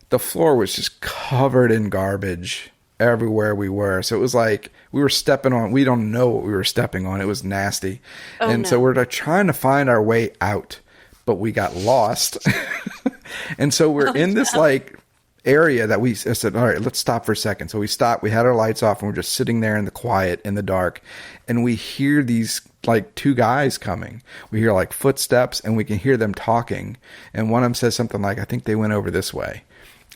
the floor was just covered in garbage everywhere we were. So it was like we were stepping on, we don't know what we were stepping on. It was nasty. So we're like trying to find our way out, but we got lost. And so we're in this like area that I said, all right, let's stop for a second. So we stopped, we had our lights off, and we're just sitting there in the quiet, in the dark. And we hear these like two guys coming. We hear like footsteps, and we can hear them talking. And one of them says something like, I think they went over this way.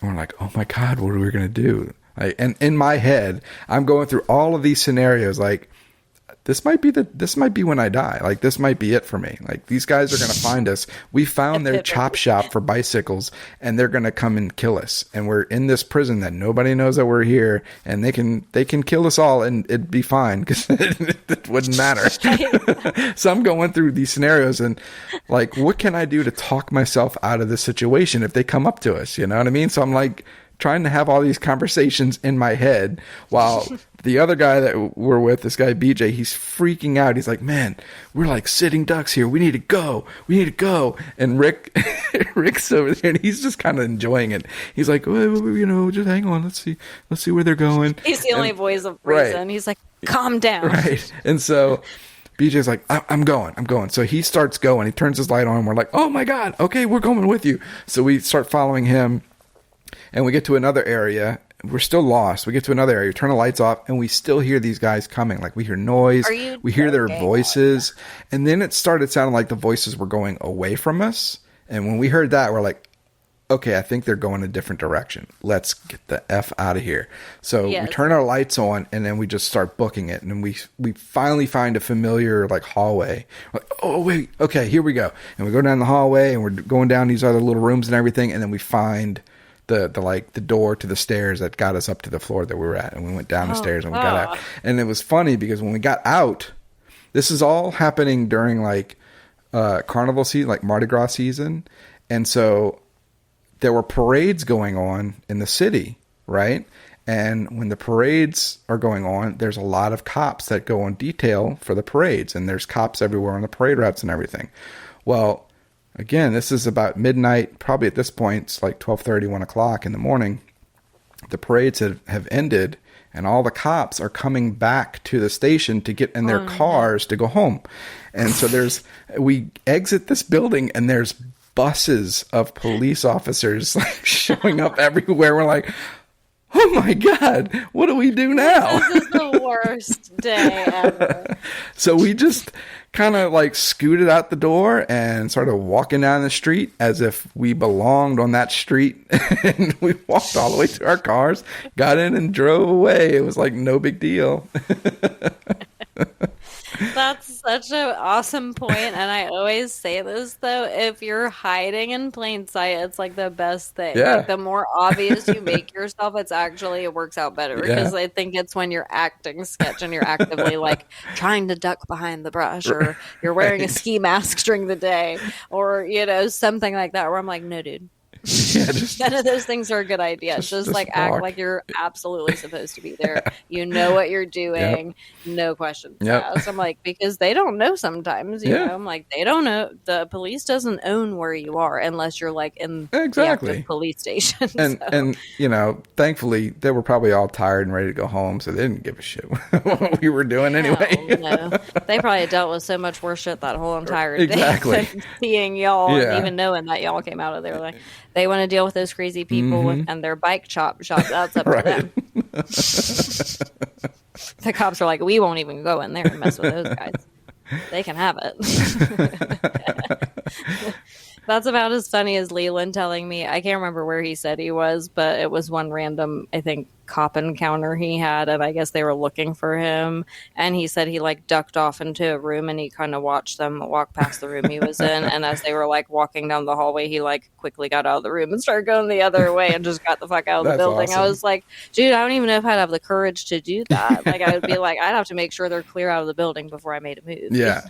And we're like, oh my God, what are we going to do? Like, and in my head, I'm going through all of these scenarios. Like, this might be when I die. Like, this might be it for me. Like, these guys are going to find us. We found their chop shop for bicycles, and they're going to come and kill us. And we're in this prison that nobody knows that we're here, and they can kill us all, and it'd be fine because it wouldn't matter. So I'm going through these scenarios, and like, what can I do to talk myself out of this situation if they come up to us? You know what I mean? So I'm like, trying to have all these conversations in my head while the other guy that we're with, this guy BJ, he's freaking out. He's like, man, we're like sitting ducks here. We need to go. And Rick's over there, and he's just kind of enjoying it. He's like, well, you know, just hang on. Let's see where they're going. He's the only voice of reason. Right. He's like, calm down. Right. And so BJ's like, I'm going. So he starts going. He turns his light on. And we're like, oh my God. Okay, we're going with you. So we start following him. And we get to another area. We're still lost. We get to another area. We turn the lights off, and we still hear these guys coming. Like, we hear noise. We hear their voices. And then it started sounding like the voices were going away from us. And when we heard that, we're like, okay, I think they're going a different direction. Let's get the F out of here. So we turn our lights on, and then we just start booking it. And we finally find a familiar, like, hallway. We're like, oh, wait. Okay, here we go. And we go down the hallway, and we're going down these other little rooms and everything. And then we find the door to the stairs that got us up to the floor that we were at, and we went down the stairs and we got out. And it was funny because when we got out, this is all happening during like carnival season, like Mardi Gras season, and so there were parades going on in the city, right? And when the parades are going on, there's a lot of cops that go on detail for the parades, and there's cops everywhere on the parade routes and everything. Well, again, this is about midnight. Probably at this point, it's like 12:30, 1 o'clock in the morning. The parades have ended, and all the cops are coming back to the station to get in their cars to go home. And so we exit this building, and there's buses of police officers like showing up everywhere. We're like, oh my God, what do we do now? This is the worst day ever. So we just kind of like scooted out the door and started walking down the street as if we belonged on that street. And we walked all the way to our cars, got in and drove away. It was like no big deal. That's such an awesome point, and I always say this though: if you're hiding in plain sight, it's like the best thing. Yeah. Like the more obvious you make yourself, it works out better. Because I think it's when you're acting sketch and you're actively like trying to duck behind the brush, or you're wearing a ski mask during the day, or something like that. Where I'm like, no, dude. Yeah, None of those things are a good idea. Just like walk. act like you're absolutely supposed to be there. You know what you're doing. Yep. No questions asked. I'm like, because they don't know sometimes. You know, I'm like, they don't know. The police doesn't own where you are unless you're like in the active police station. And thankfully they were probably all tired and ready to go home, so they didn't give a shit what we were doing anyway. No. They probably dealt with so much worse shit that whole entire day. Exactly. Seeing y'all and even knowing that y'all came out of there like. They want to deal with those crazy people and their bike shop. That's up to them. The cops are like, we won't even go in there and mess with those guys. They can have it. That's about as funny as Leland telling me. I can't remember where he said he was, but it was one random, I think, cop encounter he had, and I guess they were looking for him. And he said he like ducked off into a room and he kind of watched them walk past the room he was in. And as they were like walking down the hallway, he like quickly got out of the room and started going the other way and just got the fuck out of the building. Awesome. I was like, dude, I don't even know if I'd have the courage to do that. Like, I would be like, I'd have to make sure they're clear out of the building before I made a move. Yeah.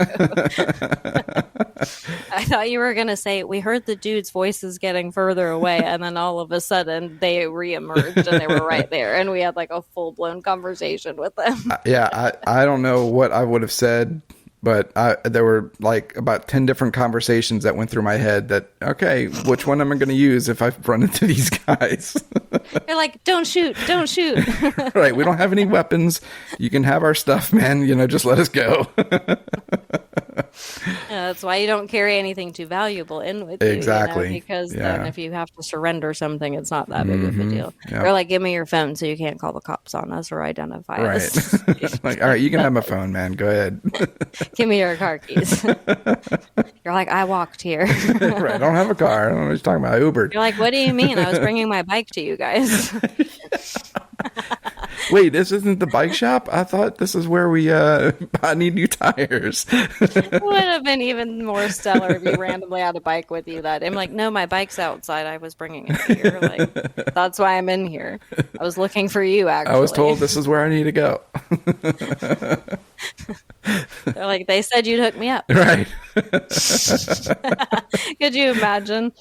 I thought you were going to say, we heard the dude's voices getting further away, and then all of a sudden they reemerged and they were right there. And we had like a full-blown conversation with them. I don't know what I would have said, but there were like about 10 different conversations that went through my head that, okay, which one am I going to use if I run into these guys? You're like, don't shoot. Right. We don't have any weapons. You can have our stuff, man. Just let us go. That's why you don't carry anything too valuable in with you. Exactly. Because then if you have to surrender something, it's not that big of a deal. Yep. They're like, give me your phone so you can't call the cops on us or identify us. Like, all right, you can have my phone, man. Go ahead. Give me your car keys. You're like, I walked here. Right. I don't have a car. I don't know what you're talking about. I Ubered. You're like, what do you mean? I was bringing my bike to you guys. Wait, this isn't the bike shop? I thought this is where we I need new tires. It would have been even more stellar if you randomly had a bike with you that day. I'm like, no, my bike's outside. I was bringing it here. Like, that's why I'm in here. I was looking for you, actually. I was told this is where I need to go. They're like, they said you'd hook me up. Right. Could you imagine?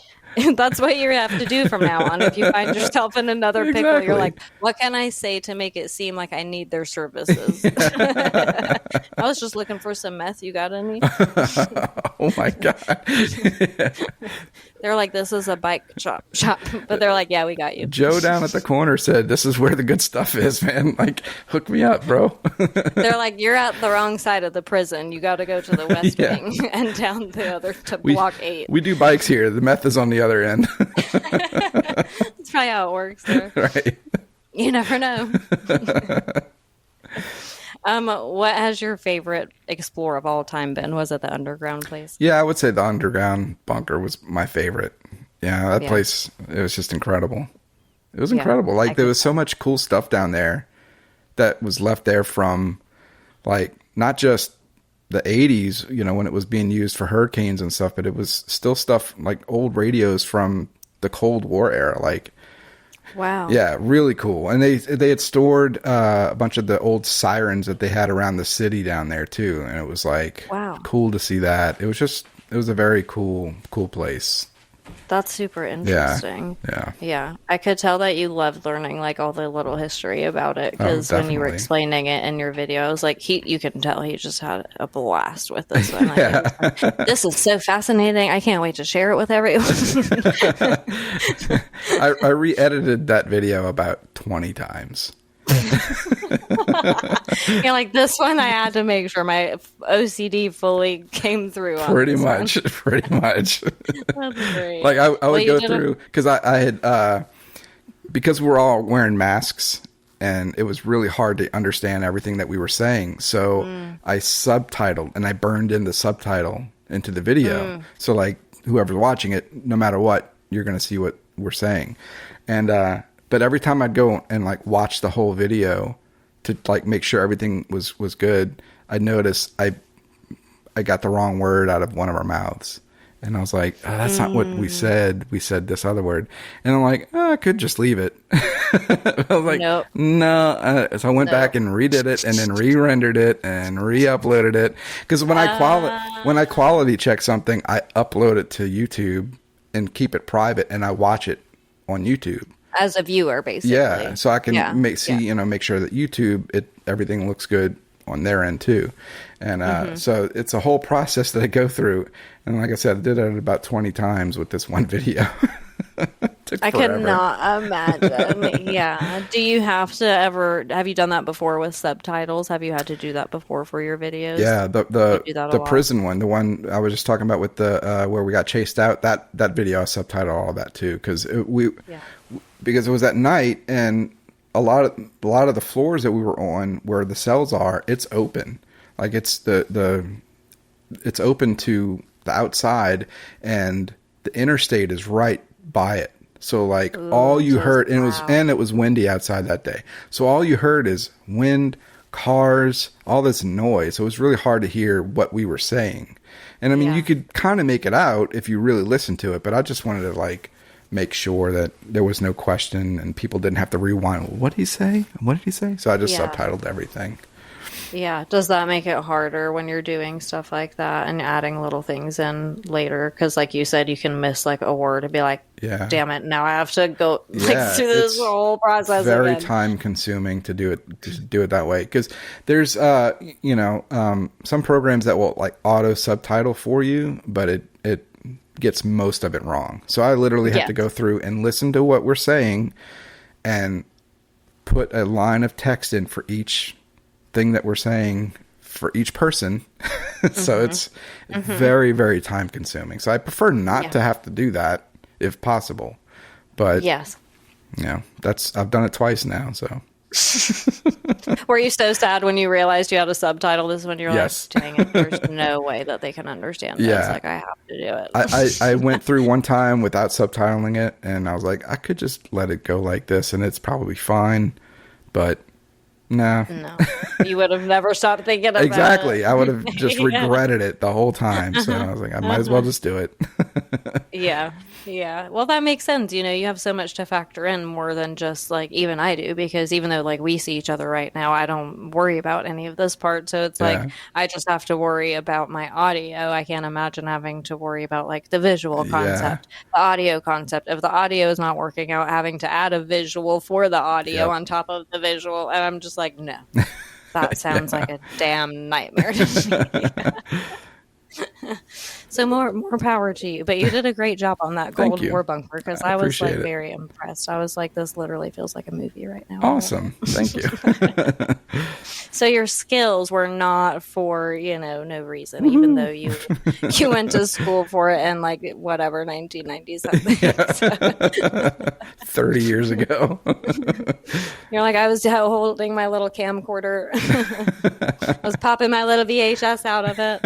That's what you have to do from now on. If you find yourself in another pickle, you're like, what can I say to make it seem like I need their services? I was just looking for some meth. You got any? Oh my God. They're like, this is a bike shop. But they're like, yeah, we got you. Joe down at the corner said, this is where the good stuff is, man. Like, hook me up, bro. They're like, you're at the wrong side of the prison. You got to go to the West Wing and down the other to Block 8. We do bikes here. The meth is on the other end. That's probably how it works there. Right. You never know. What has your favorite explore of all time been? Was it the underground place? Yeah, I would say the underground bunker was my favorite. Yeah, that place, it was just incredible. It was incredible. Like, there was so much cool stuff down there that was left there from, like, not just the 80s, when it was being used for hurricanes and stuff, but it was still stuff like old radios from the Cold War era. Like, wow. Yeah, really cool. And they had stored a bunch of the old sirens that they had around the city down there too. And it was like, wow, cool to see that. It was a very cool place. That's super interesting. Yeah. I could tell that you loved learning like all the little history about it, because when you were explaining it in your video, I was like, you can tell he just had a blast with this one. This is so fascinating. I can't wait to share it with everyone. I re-edited that video about 20 times. You're like, this one I had to make sure my OCD fully came through on pretty much. That's great. Like I would go through, because I had because we're all wearing masks and it was really hard to understand everything that we were saying. So I subtitled and I burned in the subtitle into the video. So like whoever's watching it, no matter what, you're going to see what we're saying. And, but every time I'd go and like watch the whole video to like make sure everything was good, I'd notice I got the wrong word out of one of our mouths. And I was like, oh, that's not what we said. We said this other word. And I'm like, oh, I could just leave it. I was like, Nope. no. So I went back and redid it and then re-rendered it and re-uploaded it. Because when I quality check something, I upload it to YouTube and keep it private and I watch it on YouTube. As a viewer, basically. Yeah. So I can make sure that YouTube, everything looks good on their end too. And so it's a whole process that I go through. And like I said, I did it about 20 times with this one video. I cannot imagine. Yeah. Do you have you done that before with subtitles? Have you had to do that before for your videos? Yeah, the prison one, the one I was just talking about with the where we got chased out, that video I subtitled all of that too, because it was at night and a lot of the floors that we were on where the cells are, it's open. Like it's it's open to the outside and the interstate is right by it. So like all you heard, and it was windy outside that day. So all you heard is wind, cars, all this noise. So it was really hard to hear what we were saying. And I mean, you could kind of make it out if you really listened to it, but I just wanted to like make sure that there was no question and people didn't have to rewind. What did he say? What did he say? So I just subtitled everything. Yeah. Does that make it harder when you're doing stuff like that and adding little things in later? Because like you said, you can miss like a word and be like, damn it, now I have to go through this whole process very again. Time consuming to do it that way. Because there's, some programs that will like auto subtitle for you, but it gets most of it wrong. So I literally have to go through and listen to what we're saying and put a line of text in for each thing that we're saying for each person. So it's very, very time consuming. So I prefer not to have to do that if possible. But I've done it twice now. So were you so sad when you realized you had to subtitle this when you're like, dang it, there's no way that they can understand this. Like I have to do it. I went through one time without subtitling it and I was like, I could just let it go like this and it's probably fine. But no, you would have never stopped thinking about exactly. it. I would have just regretted it the whole time. So I was like, I might as well just do it. Yeah. Well, that makes sense. You know, you have so much to factor in more than just like even I do, because even though like we see each other right now, I don't worry about any of this part. So it's like I just have to worry about my audio. I can't imagine having to worry about like the visual concept, the audio concept. If the audio is not working out, having to add a visual for the audio on top of the visual. And I'm just like, no, that sounds like a damn nightmare to me. So more power to you, but you did a great job on that Cold War bunker, because I was like very impressed. I was like, this literally feels like a movie right now. Awesome. Thank you. So your skills were not for, no reason, even though you went to school for it in like whatever 1990 something. 30 years ago. You're like, I was holding my little camcorder. I was popping my little VHS out of it.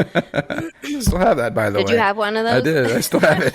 Still have that, by the way. Did you have one of those? I did. I still have it.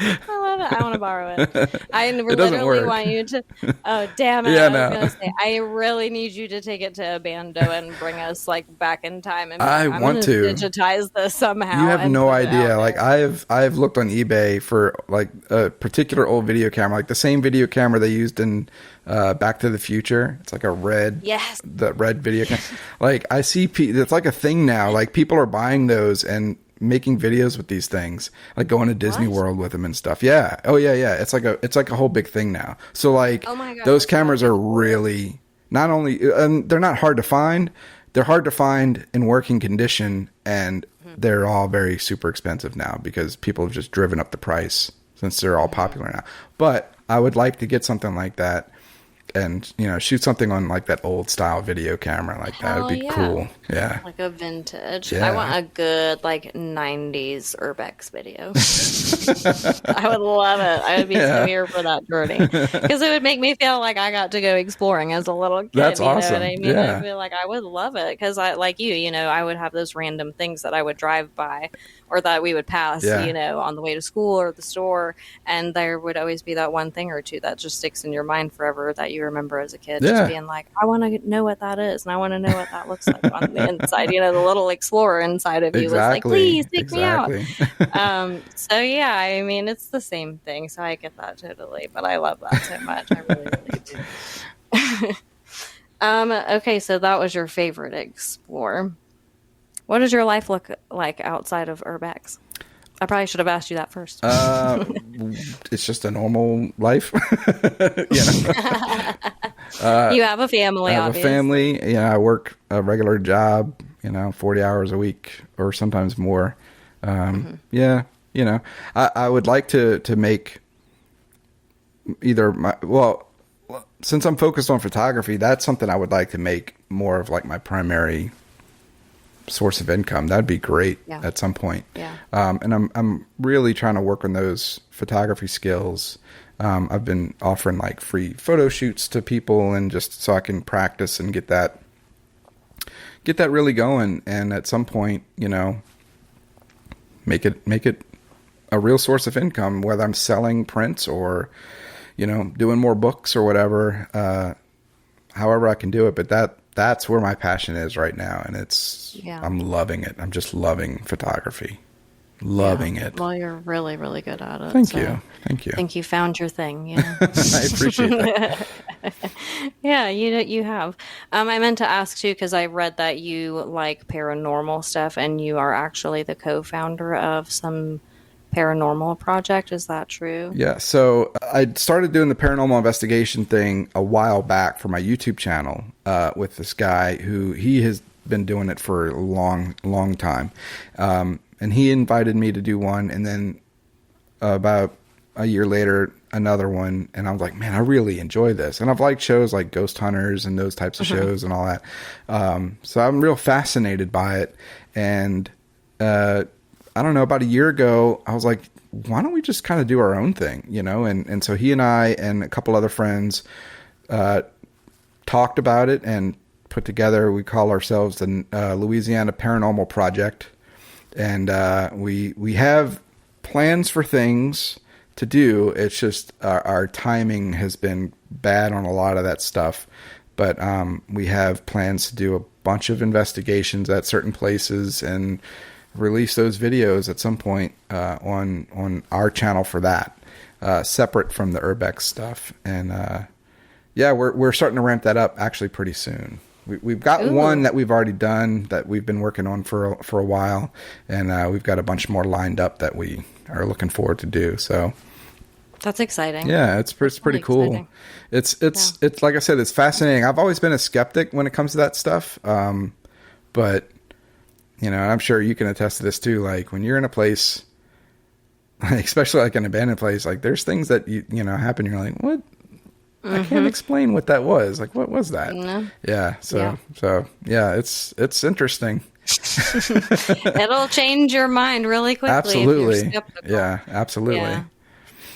I love it. I want to borrow it. I literally want you to. Oh, damn it! I was gonna say, I really need you to take it to Abando and bring us like back in time. And I want to digitize this somehow. You have no idea. Like I've looked on eBay for like a particular old video camera, like the same video camera they used in Back to the Future. It's like a red, the red video camera. Like I see, it's like a thing now. Like people are buying those and making videos with these things, like going to Disney World with them and stuff. Yeah. Oh yeah. It's like a whole big thing now. So like those cameras are really not only, they're not hard to find. They're hard to find in working condition, and they're all very super expensive now because people have just driven up the price since they're all popular now. But I would like to get something like that and shoot something on like that old style video camera. Like that would Hell be yeah. cool. Yeah. Like a vintage. Yeah. I want a good like 90s Urbex video. I would love it. I would be so here for that journey because it would make me feel like I got to go exploring as a little kid. That's you know awesome. what I mean? Yeah. I'd be like, I would love it because I like I would have those random things that I would drive by or that we would pass, on the way to school or the store, and there would always be that one thing or two that just sticks in your mind forever that you remember as a kid, just being like, I want to know what that is, and I want to know what that looks like on the inside. The little explorer inside of you was like, please take me out. So yeah, I mean, it's the same thing. So I get that totally, but I love that so much. I really, really do. Okay, so that was your favorite explore. What does your life look like outside of Urbex? I probably should have asked you that first. It's just a normal life. You have a family, I have obviously. a family. I work a regular job, 40 hours a week or sometimes more. Yeah, I would like to make either since I'm focused on photography, that's something I would like to make more of like my primary source of income. That'd be great at some point. Yeah. And I'm really trying to work on those photography skills. I've been offering like free photo shoots to people, and just so I can practice and get that really going. And at some point, make it a real source of income, whether I'm selling prints or, doing more books or whatever, however I can do it. But that's where my passion is right now. And I'm loving it. I'm just loving photography. Loving it. Well, you're really, really good at it. Thank you. I think you found your thing. I appreciate that. Yeah, you have. I meant to ask too, because I read that you like paranormal stuff, and you are actually the co-founder of some paranormal project. Is that true? Yeah. So I started doing the paranormal investigation thing a while back for my YouTube channel with this guy who he has been doing it for a long, long time. And he invited me to do one, and then about a year later, another one. And I was like, man, I really enjoy this. And I've liked shows like Ghost Hunters and those types of shows and all that. So I'm real fascinated by it. And I don't know, about a year ago, I was like, why don't we just kind of do our own thing, And so he and I and a couple other friends talked about it and put together, we call ourselves the Louisiana Paranormal Project. And we have plans for things to do. It's just our timing has been bad on a lot of that stuff. But we have plans to do a bunch of investigations at certain places and release those videos at some point on our channel for that, separate from the Urbex stuff. And we're starting to ramp that up actually pretty soon. We've got one that we've already done that we've been working on for a while, and we've got a bunch more lined up that we are looking forward to do. So that's exciting. Yeah, it's pretty cool. Exciting. It's like I said, it's fascinating. I've always been a skeptic when it comes to that stuff, but I'm sure you can attest to this too. Like when you're in a place, especially like an abandoned place, like there's things that you happen. You're like, what? I can't explain what that was. Like, what was that? Yeah. So yeah, it's interesting. It'll change your mind really quickly. Absolutely. If you're skeptical. Yeah, absolutely.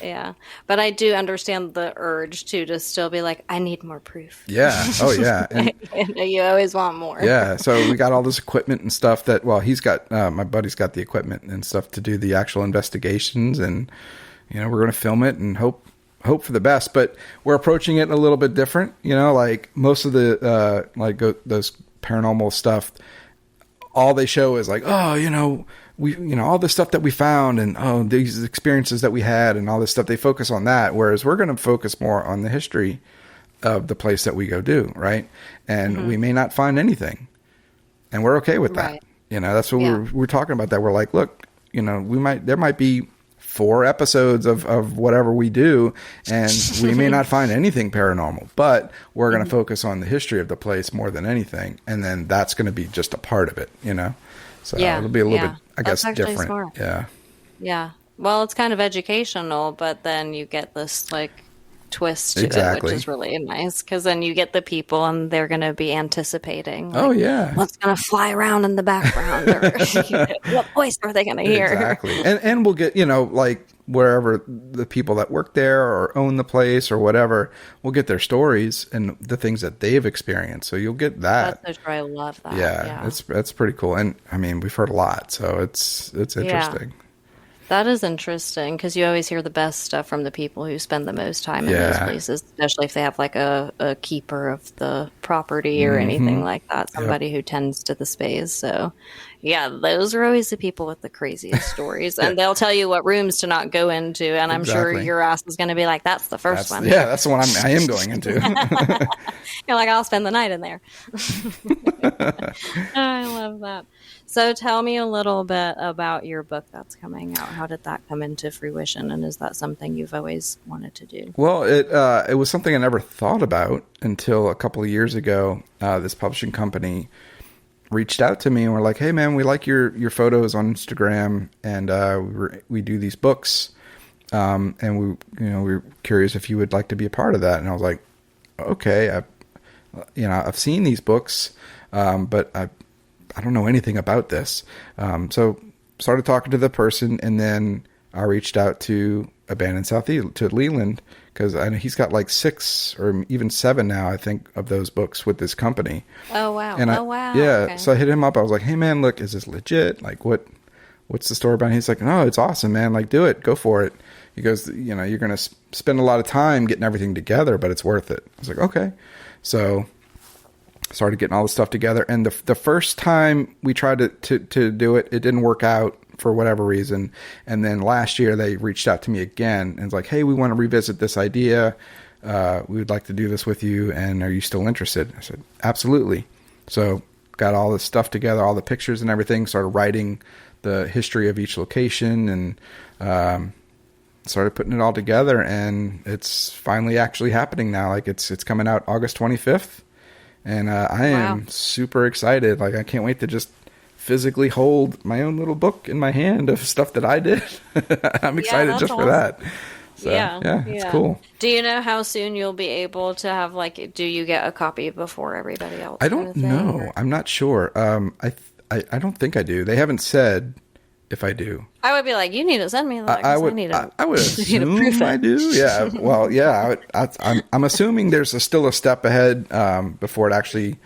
Yeah. But I do understand the urge too, to still be like, I need more proof. Yeah. Oh yeah. And, you always want more. Yeah. So we got all this equipment and stuff he's got, my buddy's got the equipment and stuff to do the actual investigations, and, we're going to film it and hope for the best, but we're approaching it a little bit different. Like most of the those paranormal stuff, all they show is like, oh, we all the stuff that we found, and these experiences that we had, and all this stuff. They focus on that, whereas we're going to focus more on the history of the place that we go do, right? And we may not find anything, and we're okay with that. Right. That's what we're talking about. That we're like, look, there might be 4 episodes of whatever we do, and we may not find anything paranormal, but we're going to focus on the history of the place more than anything. And then that's going to be just a part of it, So it'll be a little bit, I guess, different. Smart. Yeah. Well, it's kind of educational, but then you get this like twist to it, which is really nice, because then you get the people and they're going to be anticipating, like, oh yeah, what's going to fly around in the background, or what voice are they going to hear? Exactly. And we'll get, like wherever the people that work there or own the place or whatever, we'll get their stories and the things that they've experienced. So you'll get that. That's so true. I love that. Yeah. That's pretty cool. And I mean, we've heard a lot, so it's interesting. That is interesting, because you always hear the best stuff from the people who spend the most time in those places, especially if they have like a keeper of the property or anything like that, somebody who tends to the space. So yeah, those are always the people with the craziest stories, and they'll tell you what rooms to not go into, and I'm sure your ass is going to be like, that's the first one. Yeah, that's the one I am going into. You're like, I'll spend the night in there. I love that. So tell me a little bit about your book that's coming out. How did that come into fruition, and is that something you've always wanted to do? Well, it was something I never thought about until a couple of years ago. This publishing company reached out to me and were like, "Hey, man, we like your photos on Instagram, and we do these books, and we're curious if you would like to be a part of that." And I was like, "Okay, I've seen these books, but I don't know anything about this." So started talking to the person, and then I reached out to Abandoned South to Leland, because I know he's got like 6 or even 7 now, I think, of those books with this company. Oh, wow. And wow. Yeah. Okay. So I hit him up. I was like, "Hey man, look, is this legit? Like what's the story about it?" He's like, "No, it's awesome, man. Like, do it. Go for it." He goes, "You're going to spend a lot of time getting everything together, but it's worth it." I was like, "Okay." So started getting all the stuff together, and the first time we tried to do it, it didn't work out for whatever reason. And then last year they reached out to me again and was like, "Hey, we want to revisit this idea. We would like to do this with you, and are you still interested?" I said, "Absolutely." So got all the stuff together, all the pictures and everything, started writing the history of each location, and started putting it all together, and it's finally actually happening now. Like it's coming out August 25th. And I am super excited. Like, I can't wait to just physically hold my own little book in my hand of stuff that I did. I'm excited just for that. So, yeah, it's cool. Do you know how soon you'll be able to have, like, do you get a copy before everybody else? I don't know. Or? I'm not sure. I don't think I do. They haven't said if I do. I would be like, you need to send me that. I would assume I do. Yeah. Well, yeah. I'm assuming there's still a step ahead before it actually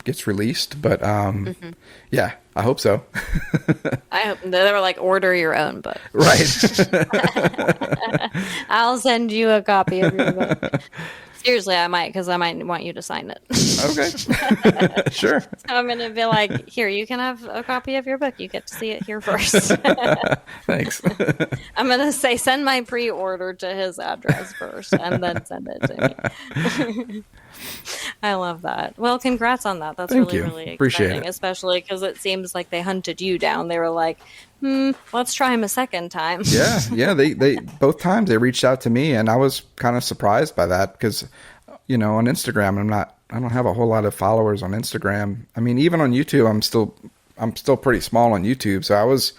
gets released. But yeah, I hope so. I hope they were like, order your own book. Right. I'll send you a copy of your book. Seriously, I might, because I might want you to sign it. Okay. Sure. So I'm going to be like, here, you can have a copy of your book. You get to see it here first. Thanks. I'm going to say, send my pre-order to his address first, and then send it to me. I love that. Well, congrats on that. That's really exciting. Appreciate it. Especially because it seems like they hunted you down. They were like, let's try him a second time. Yeah. They both times they reached out to me, and I was kind of surprised by that because, on Instagram, I don't have a whole lot of followers on Instagram. I mean, even on YouTube, I'm still pretty small on YouTube. So I was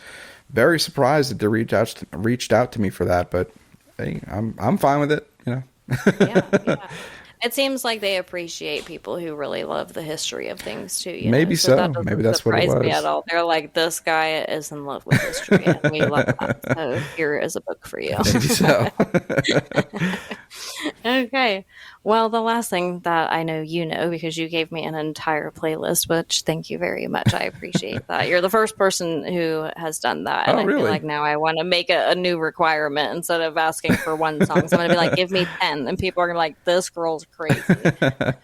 very surprised that they reached out to me for that. But hey, I'm fine with it. Yeah. It seems like they appreciate people who really love the history of things too. Maybe so. Maybe that's what it was. Me at all. They're like, this guy is in love with history, and we love that. So here is a book for you. Maybe so. Okay. Well, the last thing that I know because you gave me an entire playlist, which thank you very much. I appreciate that. You're the first person who has done that. And I feel like now I want to make a new requirement instead of asking for one song. So I'm going to be like, give me 10. And people are going to be like, this girl's crazy. But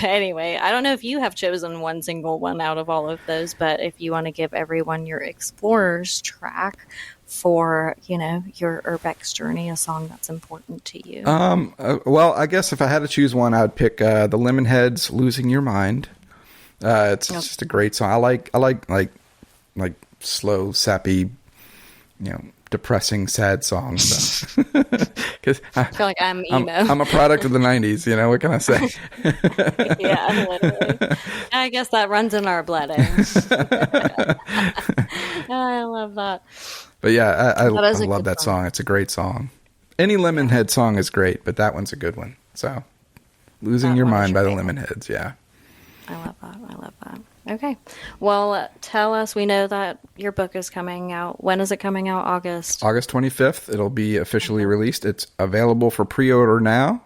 anyway, I don't know if you have chosen one single one out of all of those, but if you want to give everyone your Explorers track for, your Urbex journey, a song that's important to you. Well, I guess if I had to choose one, I'd pick the Lemonheads' "Losing Your Mind." It's just a great song. I like slow, sappy, depressing, sad songs. Because I feel like I'm emo. I'm a product of the '90s. What can I say? Yeah, literally. I guess that runs in our blood. I love that. But yeah, I love that song. It's a great song. Any Lemonhead song is great, but that one's a good one. So, Losing That Your one is Mind by the favorite. Lemonheads, yeah. I love that. I love that. Okay. Well, tell us, we know that your book is coming out. When is it coming out? August? August 25th, it'll be officially released. It's available for pre-order now,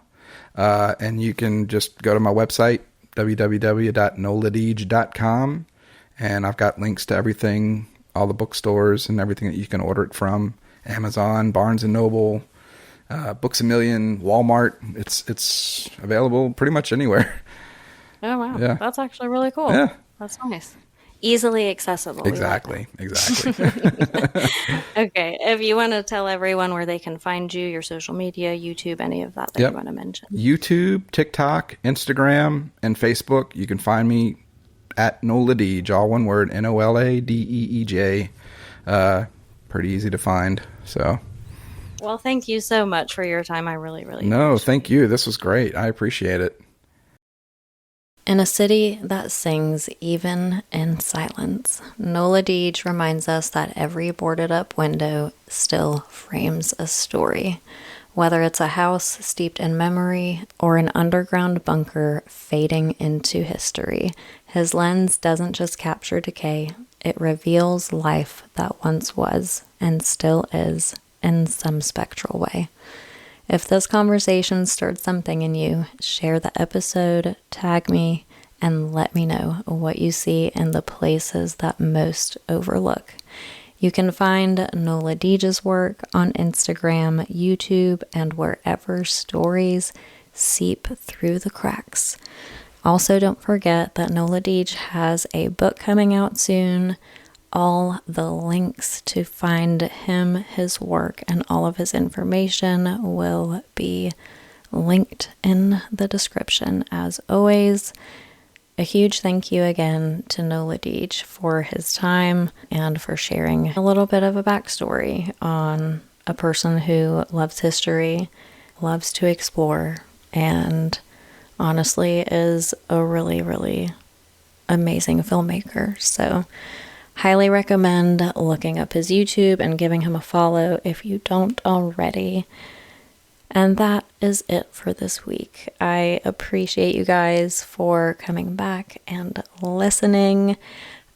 and you can just go to my website, www.NOLADEEJ.com, and I've got links to everything, all the bookstores and everything that you can order it from. Amazon, Barnes & Noble, Books A Million, Walmart. It's available pretty much anywhere. Oh, wow. Yeah. That's actually really cool. Yeah. That's nice. Easily accessible. We like Exactly. that. Okay. If you want to tell everyone where they can find you, your social media, YouTube, any of that Yep. you want to mention. YouTube, TikTok, Instagram, and Facebook. You can find me at NOLADEEJ, all one word, NOLADEEJ. Pretty easy to find. So, Well, thank you so much for your time. I really, really no, appreciate thank you. This was great. I appreciate it. In a city that sings even in silence, NOLADEEJ reminds us that every boarded up window still frames a story. Whether it's a house steeped in memory or an underground bunker fading into history, his lens doesn't just capture decay, it reveals life that once was and still is in some spectral way. If this conversation stirred something in you, share the episode, tag me, and let me know what you see in the places that most overlook. You can find NOLADEEJ's work on Instagram, YouTube, and wherever stories seep through the cracks. Also, don't forget that NOLADEEJ has a book coming out soon. All the links to find him, his work, and all of his information will be linked in the description as always. A huge thank you again to NOLADEEJ for his time and for sharing a little bit of a backstory on a person who loves history, loves to explore, and honestly is a really, really amazing filmmaker. So highly recommend looking up his YouTube and giving him a follow if you don't already. And that is it for this week. I appreciate you guys for coming back and listening.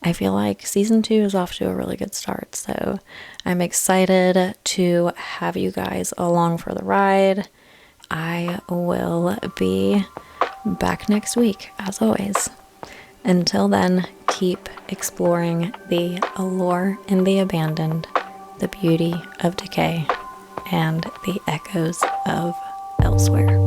I feel like season 2 is off to a really good start, so I'm excited to have you guys along for the ride. I will be back next week, as always. Until then, keep exploring the allure in the abandoned, the beauty of decay, and the echoes of elsewhere.